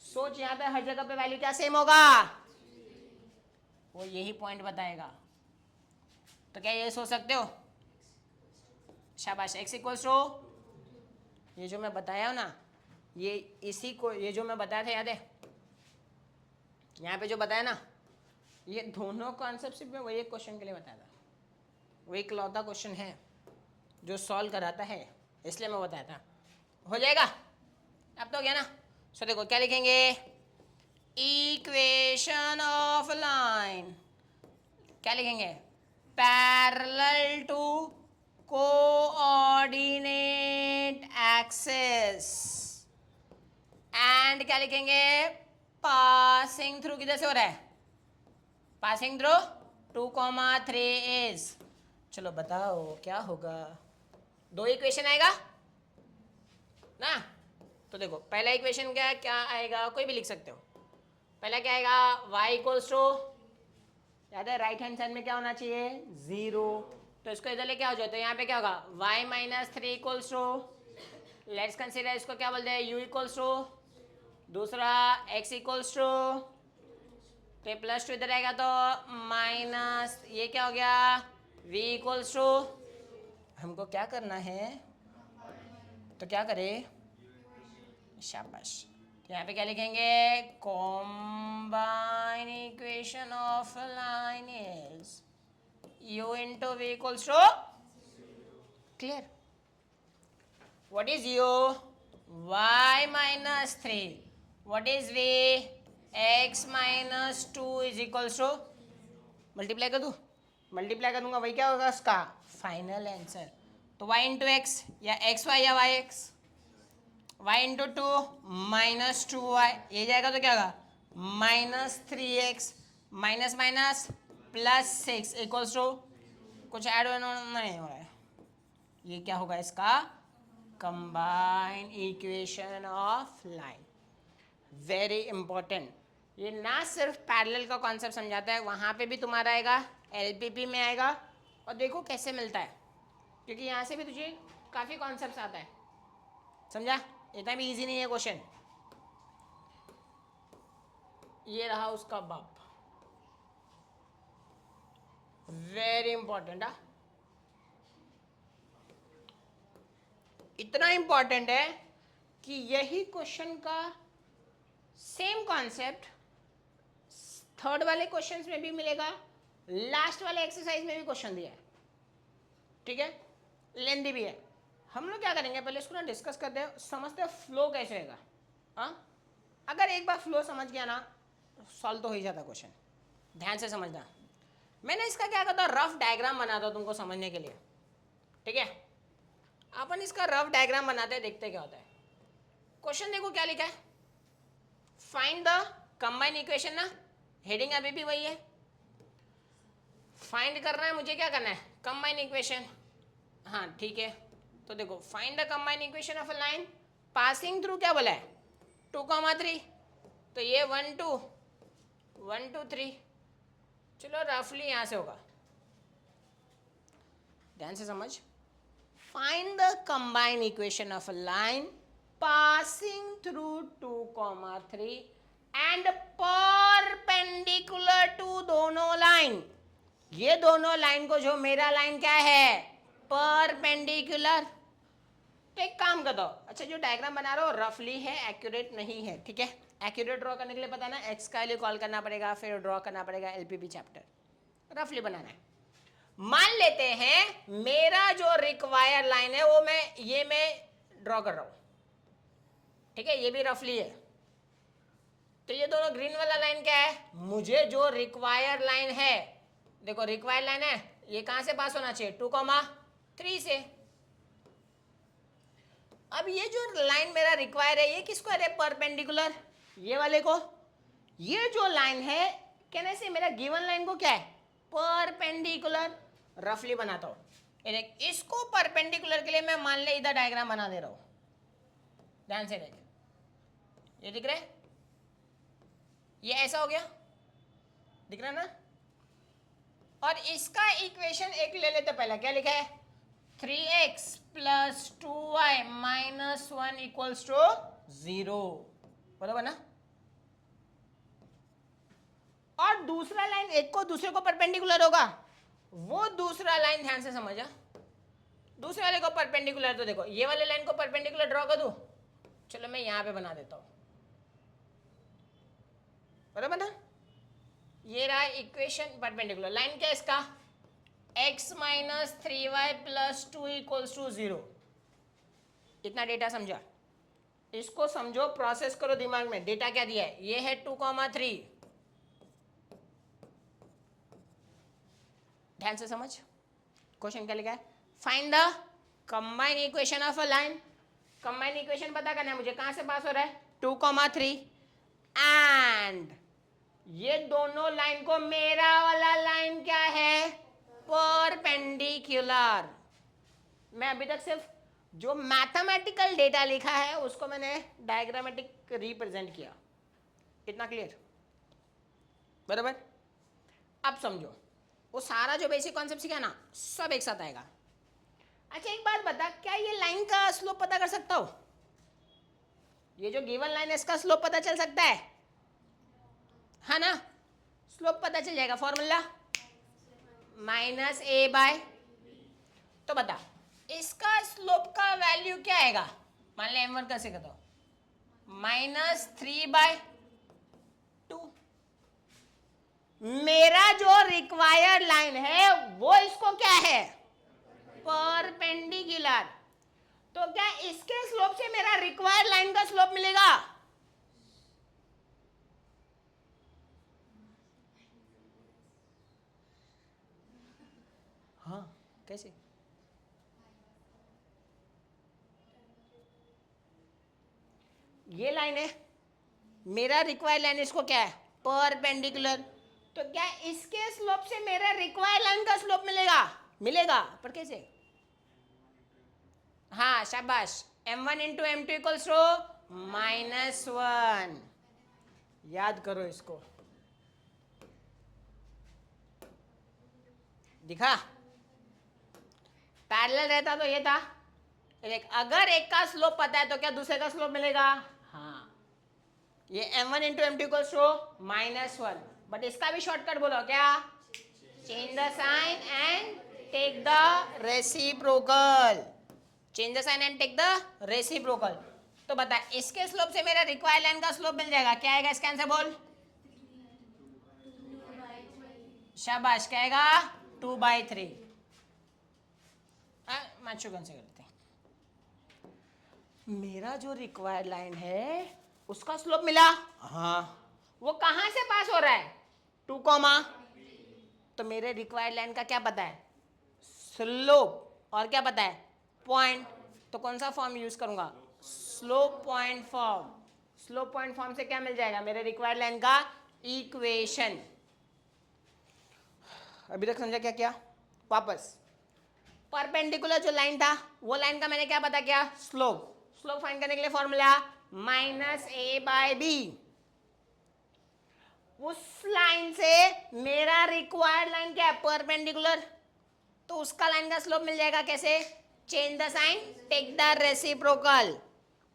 सोच। यहाँ पे हर जगह पे वैल्यू क्या सेम होगा, वो यही पॉइंट बताएगा। तो क्या ये सोच सकते हो, शाबाश। x इक्वल्स टू, ये जो मैं बताया ना, ये इसी को, ये जो मैं बताया था याद है, यहाँ पे जो बताया ना, ये दोनों कॉन्सेप्ट सिर्फ मैं वही एक क्वेश्चन के लिए बताया था। वो एक लौता क्वेश्चन है जो सॉल्व कराता है, इसलिए मैं बताया था। हो जाएगा अब तो, गया ना। सो देखो क्या लिखेंगे, इक्वेशन ऑफ लाइन, क्या लिखेंगे, parallel to coordinate axis, and क्या लिखेंगे, पासिंग थ्रू, किधर से हो रहा है, पासिंग थ्रू 2,3 इज। चलो बताओ क्या होगा, दो इक्वेशन आएगा ना। तो देखो पहला इक्वेशन क्या क्या आएगा, कोई भी लिख सकते हो। पहला क्या आएगा, y इक्वल्स टू, याद है राइट हैंड साइड में क्या होना चाहिए, 0। तो इसको इधर लेके आओ जाए, तो यहाँ पे क्या होगा, y - 3 equals to, let's consider इसको क्या बोलते हैं, u इक्वल्स टू, दूसरा x इक्वल्स टू, तो +2 इधर आएगा तो माइनस, ये क्या हो गया, v इक्वल्स टू, हमको क्या करना है, तो क्या करें, शाबाश। यहाँ पे क्या लिखेंगे, combine equation of line is u into v equals to, clear. What is u, y - 3, what is v, x minus 2 is equals to, multiply कर दूँ, मल्टीप्लाई कर दूंगा, वही क्या होगा उसका फाइनल आंसर। तो y इंटू एक्स या एक्स वाई या y x, y into two minus 2y, ये जाएगा तो क्या होगा minus 3x minus minus plus 6 equals to, कुछ ऐड नहीं हो रहा है, ये क्या होगा इसका combine equation of line. Very important, ये ना सिर्फ पैरेलल का कॉन्सेप्ट समझाता है, वहाँ पे भी तुम्हारा आएगा, एलपीपी में आएगा, और देखो कैसे मिलता है, क्योंकि यहाँ से भी तुझे काफ़ी कॉन्सेप्ट आता है, समझा, इतना भी इजी नहीं है क्वेश्चन। ये रहा उसका बाप, वेरी इंपॉर्टेंट। इतना इंपॉर्टेंट है कि यही क्वेश्चन का सेम कॉन्सेप्ट थर्ड वाले क्वेश्चंस में भी मिलेगा, लास्ट वाले एक्सरसाइज में भी क्वेश्चन दिया है, ठीक है, लेंदी भी है। हम लोग क्या करेंगे, पहले इसको ना डिस्कस करते हैं, समझते हैं फ्लो कैसे होगा। हाँ, अगर एक बार फ्लो समझ गया ना, सॉल्व तो हो ही जाता क्वेश्चन। ध्यान से समझना, मैंने इसका क्या करता, रफ डायग्राम बनाता हूँ तुमको समझने के लिए, ठीक है। अपन इसका रफ डायग्राम बनाते हैं, देखते क्या होता है। क्वेश्चन देखो क्या लिखा है, फाइंड द कंबाइन इक्वेशन ना, हेडिंग अभी भी वही है, फाइंड करना है मुझे, क्या करना है कंबाइन इक्वेशन। हाँ ठीक है, तो देखो find the combine equation of a line passing through, क्या बोला है 2,3, तो ये 1 2 1 2 3, चलो रफली यहां से होगा, ध्यान से समझ। Find the combine equation of a line passing through 2,3 and perpendicular to दोनों लाइन, ये दोनों लाइन को, जो मेरा लाइन क्या है परपेंडिकुलर। तो एक काम कर दो, अच्छा जो डायग्राम बना रहा हो रफली है, एक्यूरेट नहीं है, ठीक है। एक्यूरेट ड्रॉ करने के लिए पता ना, एक्स का लिए कॉल करना पड़ेगा, फिर ड्रॉ करना पड़ेगा एलपीपी चैप्टर, रफली बनाना है। मान लेते हैं मेरा जो रिक्वायर लाइन है वो मैं ड्रॉ कर रहा हूं, ठीक है, ये भी रफली है। तो ये दोनों ग्रीन वाला लाइन क्या है, मुझे जो रिक्वायर लाइन है, देखो रिक्वायर लाइन है, ये कहां से पास होना चाहिए 2,3 से। अब ये जो लाइन मेरा रिक्वायर है, ये किसको है परपेंडिकुलर, ये वाले को। ये जो लाइन है कहने से मेरा गिवन लाइन को क्या है परपेंडिकुलर, रफली बनाता हूं। इसको परपेंडिकुलर के लिए मैं मान ले इधर डायग्राम बना दे रहा हूं, ध्यान से देख, ये दिख रहा है, ये ऐसा हो गया, दिख रहा है ना। और इसका इक्वेशन एक ले लेते, पहला क्या लिखा है 3x plus 2y minus 1 equals to 0, बराबर ना। और दूसरा लाइन एक को दूसरे को परपेंडिकुलर होगा, वो दूसरा लाइन ध्यान से समझा, दूसरे वाले को परपेंडिकुलर, तो देखो ये वाले लाइन को परपेंडिकुलर ड्रॉ कर दूं, चलो मैं यहां पे बना देता हूं, बराबर ना। ये रहा इक्वेशन परपेंडिकुलर, लाइन क्या है इसका x minus 3y plus 2 equals to 0। इतना डेटा समझा, इसको समझो, प्रोसेस करो दिमाग में, डेटा क्या दिया है, ये है 2,3, ध्यान से समझ। क्वेश्चन क्या लिखा है, find the combine equation of a line, combine equation पता करना है मुझे, कहां से पास हो रहा है 2,3 एंड ये दोनों लाइन को, मेरा वाला लाइन क्या है परपेंडिकुलर। मैं अभी तक सिर्फ जो मैथमेटिकल डेटा लिखा है उसको मैंने डायग्रामेटिक रिप्रेजेंट किया, इतना क्लियर, बराबर। अब समझो, वो सारा जो बेसिक कॉन्सेप्ट सीखा ना, सब एक साथ आएगा। अच्छा एक बात बता, क्या ये लाइन का स्लोप पता कर सकता हो, ये जो गिवन लाइन है इसका स्लोप पता चल सकता है ना, स्लोप पता चल जाएगा, फॉर्मूला माइनस ए बाय, तो बता इसका स्लोप का वैल्यू क्या आएगा, मान ले m1 कैसे कहता हूं -3/2। मेरा जो रिक्वायर्ड लाइन है वो इसको क्या है परपेंडिकुलर, तो क्या इसके स्लोप से मेरा रिक्वायर्ड लाइन का स्लोप मिलेगा, कैसे? ये लाइन है, मेरा रिक्वायर्ड लाइन, इसको क्या है? परपेंडिकुलर। तो क्या इसके स्लोप से मेरा रिक्वायर्ड लाइन का स्लोप मिलेगा? मिलेगा, पर कैसे? हाँ शाबाश, m1 into m two equals to -1। याद करो इसको, दिखा? पैरेलल रहता तो ये था, एक अगर एक का स्लोप पता है तो क्या दूसरे का स्लोप मिलेगा? हाँ, ये m1 into m two equals to -1, but इसका भी शॉर्टकट बोलो क्या? Change the sign and take the reciprocal. Change the sign and take the reciprocal. तो बता, इसके स्लोप से मेरा रिक्वायर्ड लाइन का स्लोप मिल जाएगा, क्या आएगा इसका आंसर? बोल शाबाश, क्या आएगा? 2/3। माचुगन से करते हैं। मेरा जो रिक्वायर्ड लाइन है उसका स्लोप मिला, हाँ, वो कहां से पास हो रहा है? 2, तो मेरे रिक्वायर्ड लाइन का क्या पता है? स्लोप। और क्या पता है? पॉइंट। तो कौन सा फॉर्म यूज करूंगा? Slope point form. Slope point form से क्या मिल जाएगा? मेरे रिक्वायर्ड लाइन का इक्वेशन। अभी तक समझा क्या क्या? वापस, परपेंडिकुलर जो लाइन था वो लाइन का मैंने क्या पता किया? स्लोप। स्लोप फाइंड करने के लिए फॉर्मूला -a/b। उस लाइन से मेरा रिक्वायर्ड लाइन क्या है? परपेंडिकुलर। तो उसका लाइन का स्लोप मिल जाएगा कैसे? Change the sign, take the reciprocal.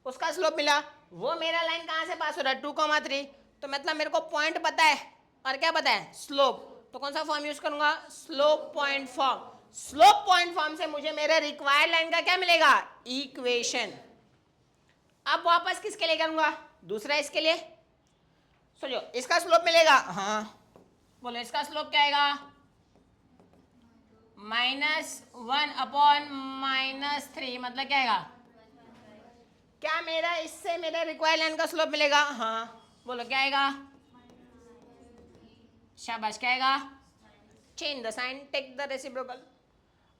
उसका स्लोप मिला, वो मेरा लाइन कहां से पास हो रहा है? 2, 3। तो मतलब मेरे को पॉइंट पता है और क्या पता है? स्लोप। तो कौन सा फॉर्म यूज करूंगा? Slope point form. Slope point form से मुझे मेरे रिक्वायर्ड लाइन का क्या मिलेगा? इक्वेशन। अब वापस किसके लिए करूंगा? दूसरा इसके लिए। सोचो, इसका स्लोप मिलेगा, हाँ, बोलो इसका स्लोप क्या आएगा? -1/-3, मतलब क्या आएगा? क्या मेरा इससे मेरे रिक्वायर्ड लाइन का स्लोप मिलेगा? हाँ, बोलो क्या आएगा? शाबाश, क्या आएगा? Change the sign, take the reciprocal.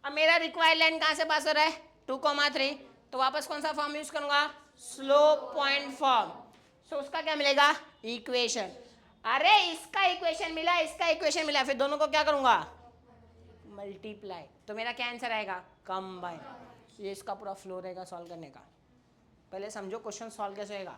अब मेरा रिक्वायर्ड लाइन कहां से पास हो रहा है? 2, 3। तो वापस कौन सा फॉर्म यूज करूंगा? Slope point form. सो उसका क्या मिलेगा? इक्वेशन। अरे इसका इक्वेशन मिला, इसका इक्वेशन मिला, फिर दोनों को क्या करूंगा? मल्टीप्लाई। तो मेरा क्या आंसर आएगा? कंबाइन। ये इसका पूरा फ्लो रहेगा सॉल्व करने का। पहले समझो क्वेश्चन सॉल्व कैसे होगा।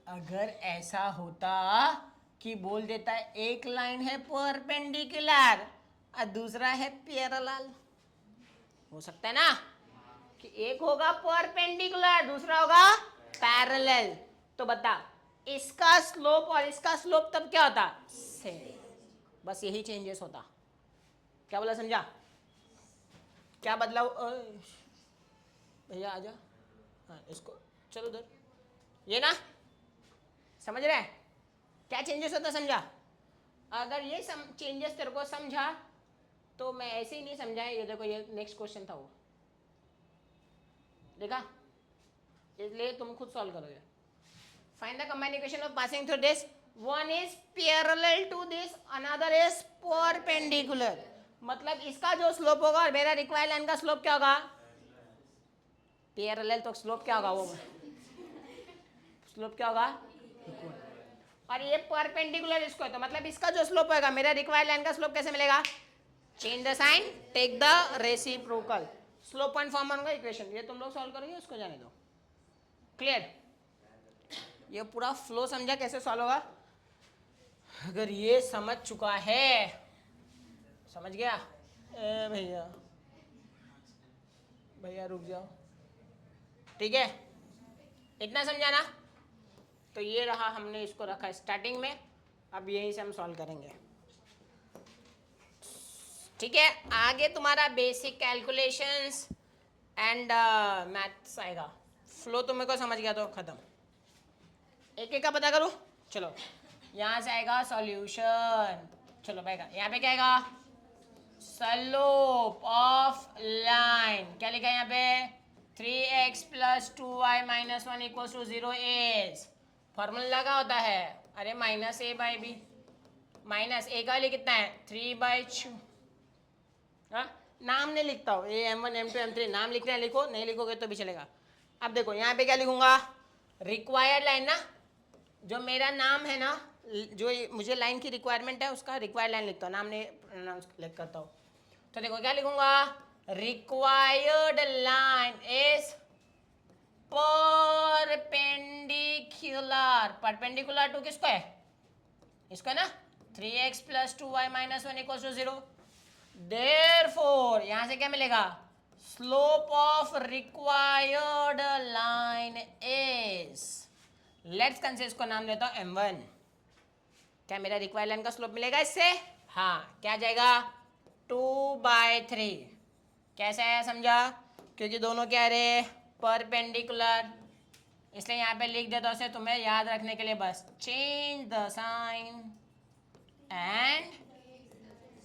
अगर ऐसा होता कि बोल देता है एक लाइन है परपेंडिकुलर और दूसरा है पैरेलल, हो सकता है ना कि एक होगा परपेंडिकुलर दूसरा होगा पैरेलल। तो बता, इसका स्लोप और इसका स्लोप तब क्या होता? सेम। बस यही चेंजेस होता। क्या बोला, समझा? क्या बदलाव? भैया आजा, हाँ इसको चलो उधर, ये ना समझ रहे हैं क्या चेंजेस होता? समझा? अगर ये चेंजेस तेरे को समझा तो मैं ऐसे ही नहीं समझा है। ये देखो, ये नेक्स्ट क्वेश्चन था वो, देखा? इसलिए तुम खुद सॉल्व करोगे। Find the combined equation of passing through this, one is parallel to this, another is perpendicular. मतलब इसका जो स्लोप होगा और मेरा रिक्वायर्ड लाइन का स्लोप क्या होगा? पैरेलल, तो स्लोप क्या होगा? वो स्लोप क्या होगा? और ये परपेंडिकुलर इसको है, तो मतलब इसका जो स्लोप होगा मेरा रिक्वायर्ड लाइन का स्लोप कैसे मिलेगा? Change the sign, take the reciprocal. Slope point form बनूंगा इक्वेशन। ये तुम लोग सॉल्व करोगे, उसको जाने दो। क्लियर? ये पूरा फ्लो समझा कैसे सॉल्व होगा? अगर ये समझ चुका है, समझ गया? ए भैया, भैया रुक जाओ, ठीक है? इतना समझा ना? तो ये रहा, हमने इसको रखा स्टार्टिंग में, अब यही से हम सॉल्व करेंगे, ठीक है? आगे तुम्हारा बेसिक कैलकुलेशंस एंड मैथ्स आएगा। फ्लो तुम्हें को समझ गया तो खत्म। एक एक का पता करूँ? चलो, यहाँ से आएगा सॉल्यूशन। चलो भाई, यहाँ पे क्या आएगा? Slope of line. क्या लिखा है यहाँ पे? 3x + 2y - 1 = 0 इज, फॉर्मूला का होता है, अरे -a/b। माइनस ए का वैल्यू कितना है 3/2। हाँ, नाम नहीं लिखता हूँ, ये M1 M2 M3 नाम लिखना है लिखो, नहीं लिखोगे तो भी चलेगा। अब देखो यहाँ पे क्या लिखूंगा, रिक्वायर्ड लाइन ना, जो मेरा नाम है ना, जो मुझे लाइन की रिक्वायरमेंट है उसका रिक्वायर्ड लाइन लिखता हूँ, नाम नहीं प्रोनाउंस करता हूँ। तो देखो क्या लिखूंगा, required line is perpendicular, perpendicular to किसको है, इसको है ना, 3x + 2y - 1 = 0। देयरफॉर यहां से क्या मिलेगा, slope of required line is, let's consider इसको नाम देता हूं m1। क्या मेरा रिक्वायर्ड लाइन का स्लोप मिलेगा इससे, हाँ, क्या जाएगा 2/3। कैसे आया समझा, क्योंकि दोनों क्या रहे परपेंडिकुलर, इसलिए यहाँ पे लिख देता हूँ, तुम्हें याद रखने के लिए बस, change the sign and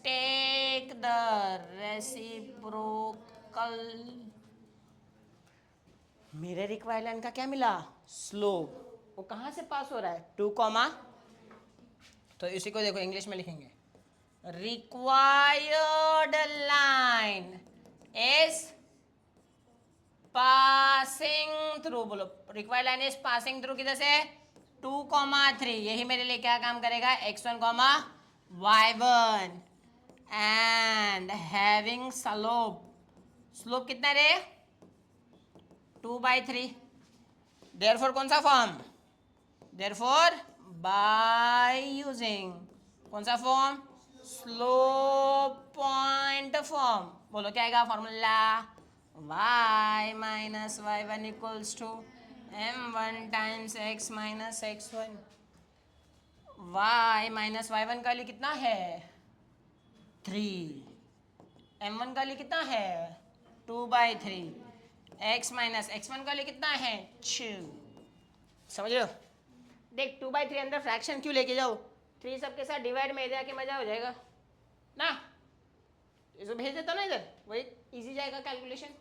take the reciprocal. मेरे रिक्वायर्ड लाइन का क्या मिला, स्लोप, वो कहाँ से पास हो रहा है 2, तो इसी को देखो इंग्लिश में लिखेंगे, required line is passing through, बोलो required line is passing through किधर से 2, 3, यही मेरे लिए क्या काम करेगा x1, y1 and having slope, slope कितना रे 2/3। देयरफॉर कौन सा फॉर्म, देयरफॉर बाय यूजिंग कौन सा फॉर्म, स्लोप पॉइंट फॉर्म। बोलो क्या आएगा formula, y - y1 = m1 × x - x1। y - y1 का लिए कितना है 3, m1 का लिए कितना है 2/3, x - x1 का लिए कितना है 2। समझ रहे हो, देख 2/3 अंदर फ्रैक्शन क्यों लेके जाओ, 3 सबके साथ डिवाइड में जाके मजा हो जाएगा ना, इसको भेज देता ना इधर, वही इजी जाएगा कैलकुलेशन।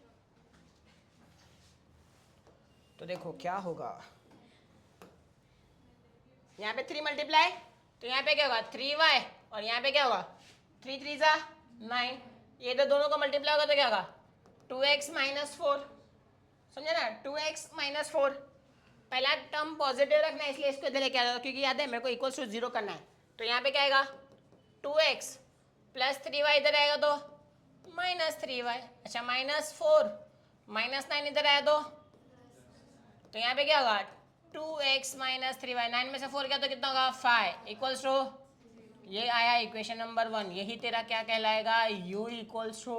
तो देखो क्या होगा, यहाँ पे 3 मल्टीप्लाई, तो यहाँ पे क्या होगा 3y, और यहाँ पे क्या होगा 3 3 = 9, ये तो दोनों को मल्टीप्लाई होगा तो क्या होगा 2x - 4, समझे ना, 2x - 4। पहला टर्म पॉजिटिव रखना है, इसलिए इसको इधर लेके आ जाओ, क्योंकि याद है मेरे को इक्वल टू 0 करना है। तो यहाँ पे क्या आएगा 2x + 3y इधर आएगा तो -3y, अच्छा -4 -9 इधर आया तो यहाँ पे क्या होगा 2x - 3y, 9 में से 4 गया तो कितना होगा 5 इक्वल्स टू, ये आया इक्वेशन नंबर 1, यही तेरा क्या कहलाएगा u इक्वल्स टू,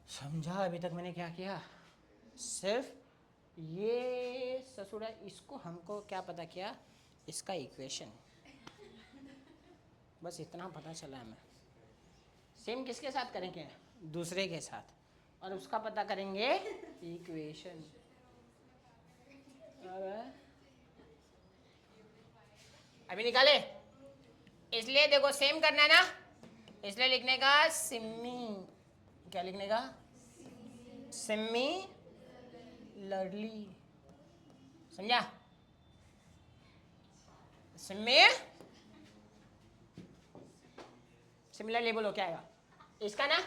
समझा अभी तक मैंने क्या किया, सिर्फ ये ससुरा, इसको हमको क्या पता किया, इसका इक्वेशन, बस इतना पता चला हमें। सेम किसके साथ करेंगे, दूसरे के साथ, और उसका पता करेंगे इक्वेशन। अभी निकाले, इसलिए देखो सेम करना है ना, इसलिए लिखने का सिमी, क्या लिखने का सिमी लर्ली, समझा, सिमी सिमिलरली बोलो क्या आएगा इसका ना,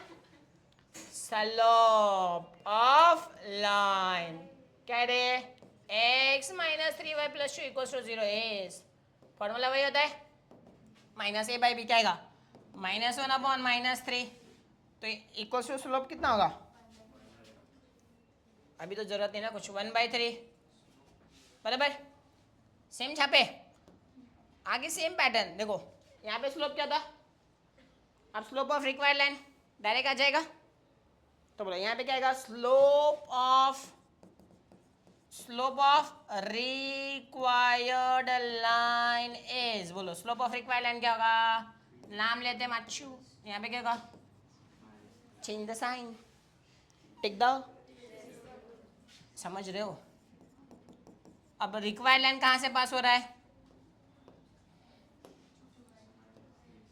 स्लोप ऑफ लाइन क्या रे x - 3y + 2 = 0 इज, फॉर्मूला वही होता है, -a/b क्या आएगा -1/-3, तो इक्वल टू स्लोप कितना होगा, अभी तो जरूरत नहीं ना कुछ, 1/3 बराबर, सेम छापे, आगे सेम पैटर्न। देखो यहाँ पे स्लोप क्या था, अब slope of required line direct आ जाएगा, तो बोलो यहाँ पे क्या आएगा slope of required line is, बोलो स्लोप ऑफ रिक्वायर्ड लाइन क्या होगा, नाम लेते हैं माचू, यहाँ पे क्या होगा change the sign, take the, समझ रहे हो। अब रिक्वायर्ड लाइन कहाँ से पास हो रहा है,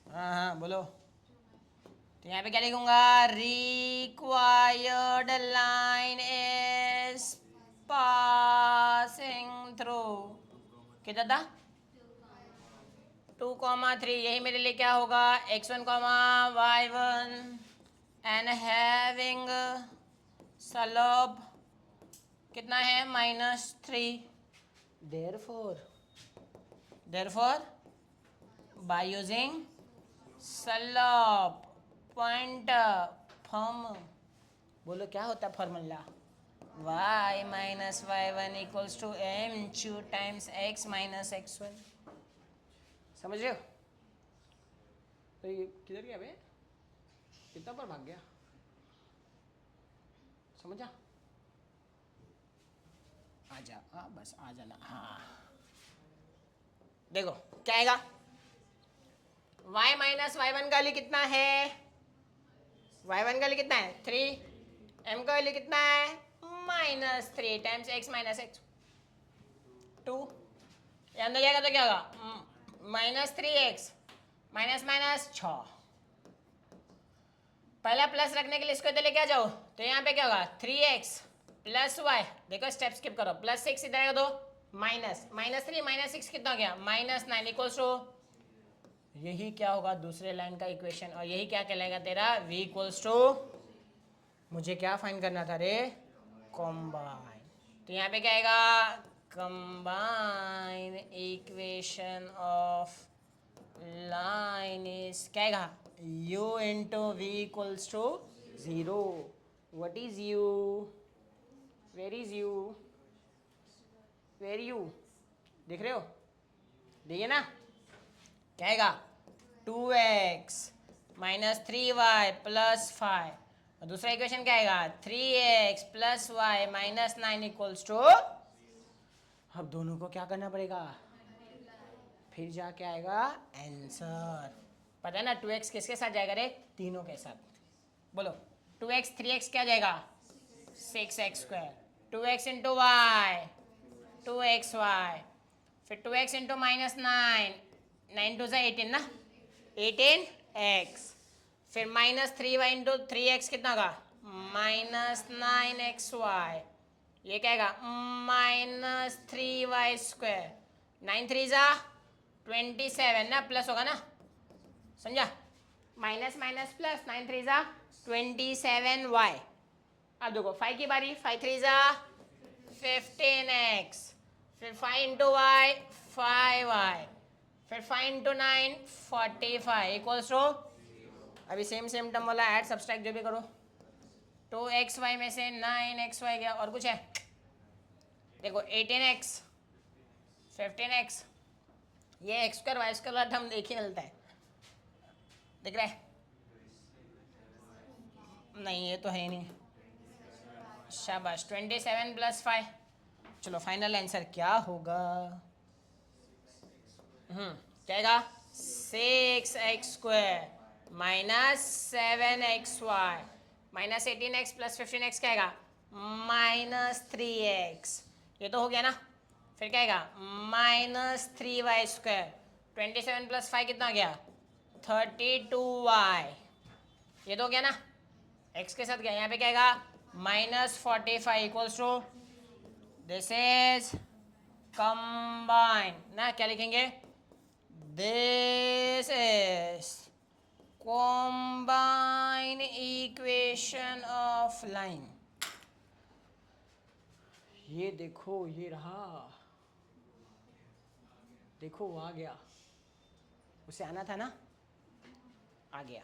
हाँ हाँ बोलो, तो यहाँ पे क्या लिखूंगा, required line is passing through किधर था 2,3 यही मेरे लिए क्या होगा, x1, y1 and having slub कितना है -3. Therefore by using slope pointer form, बोलो क्या होता है formula, y minus y1 equals to m2 times x minus x1. समझ रहे हो? तो ये किधर गया बे, कितना पर भाग गया, समझा? आजा, बस आ जाना. हाँ देखो क्या आएगा, y माइनस y1 का वैल्यू कितना है, y1 का वैल्यू कितना है 3, m का वैल्यू कितना है -3 टाइम्स x माइनस x 2. ये अंदर जाएगा तो क्या होगा -3x माइनस माइनस 6. पहला प्लस रखने के लिए इसको इधर लेके आ जाओ, तो यहाँ पे क्या होगा 3x प्लस y, देखो स्टेप स्किप करो, +6 इधर आएगा तो -3 -6 कितना हो गया -9 इक्वल्स टू, यही क्या होगा दूसरे लाइन का इक्वेशन, और यही क्या कहलाएगा तेरा v इक्वल्स टू, मुझे क्या फाइंड करना था रे, कॉम्बाइन. तो यहाँ पे क्या आएगा, combine equation of line is क्या आएगा, u into we equals to 0. What is u, where is u, where u, देख रहे हो, देखिए ना क्या आएगा 2x माइनस 3y प्लस 5, और दूसरा इक्वेशन क्या आएगा 3x plus y minus 9 equals to, अब दोनों को क्या करना पड़ेगा, फिर जाके आएगा आंसर. पता है ना 2x किसके साथ जाएगा रे, तीनों के साथ. बोलो 2x 3x क्या जाएगा 6x square, 2x into Y 2xy, फिर 2x इंटू -9, 9 टू 18 ना, 18x, फिर -3y इंटू 3x कितना होगा -9xy, ये क्या आएगा -3y स्क्वायर, 9 3 जा 27 ना, प्लस होगा ना, समझा, माइनस माइनस प्लस 9 3 जा 27y. अब देखो 5 की बारी, 5 3 जा 15x, फिर 5 इंटू वाई 5y, फिर 5 इंटू 9 45 इक्वल्स टू, अभी सेम सेम टर्म वाला ऐड सब्सट्रैक्ट जो भी करो, 2xy में से 9xy गया, और कुछ है देखो 18x 15x, ये x स्क्वायर वाई स्क्वायर वाला टर्म देख ही मिलता है, दिख रहा है, नहीं ये तो है ही नहीं, शाबाश 27 प्लस 5. चलो फाइनल आंसर क्या होगा, क्या आएगा 6x square minus 7xy minus 18x plus 15x क्या आएगा -3x, ये तो हो गया ना, फिर क्या आएगा -3y स्क्वायर, 27 प्लस 5 कितना हो गया 32y, ये तो हो गया ना, x के साथ गया, यहाँ पे क्या आएगा -45 equals to, this is combine ना, क्या लिखेंगे, this is combine equation of line. ये देखो, ये रहा, देखो वो आ गया, उसे आना था ना, आ गया.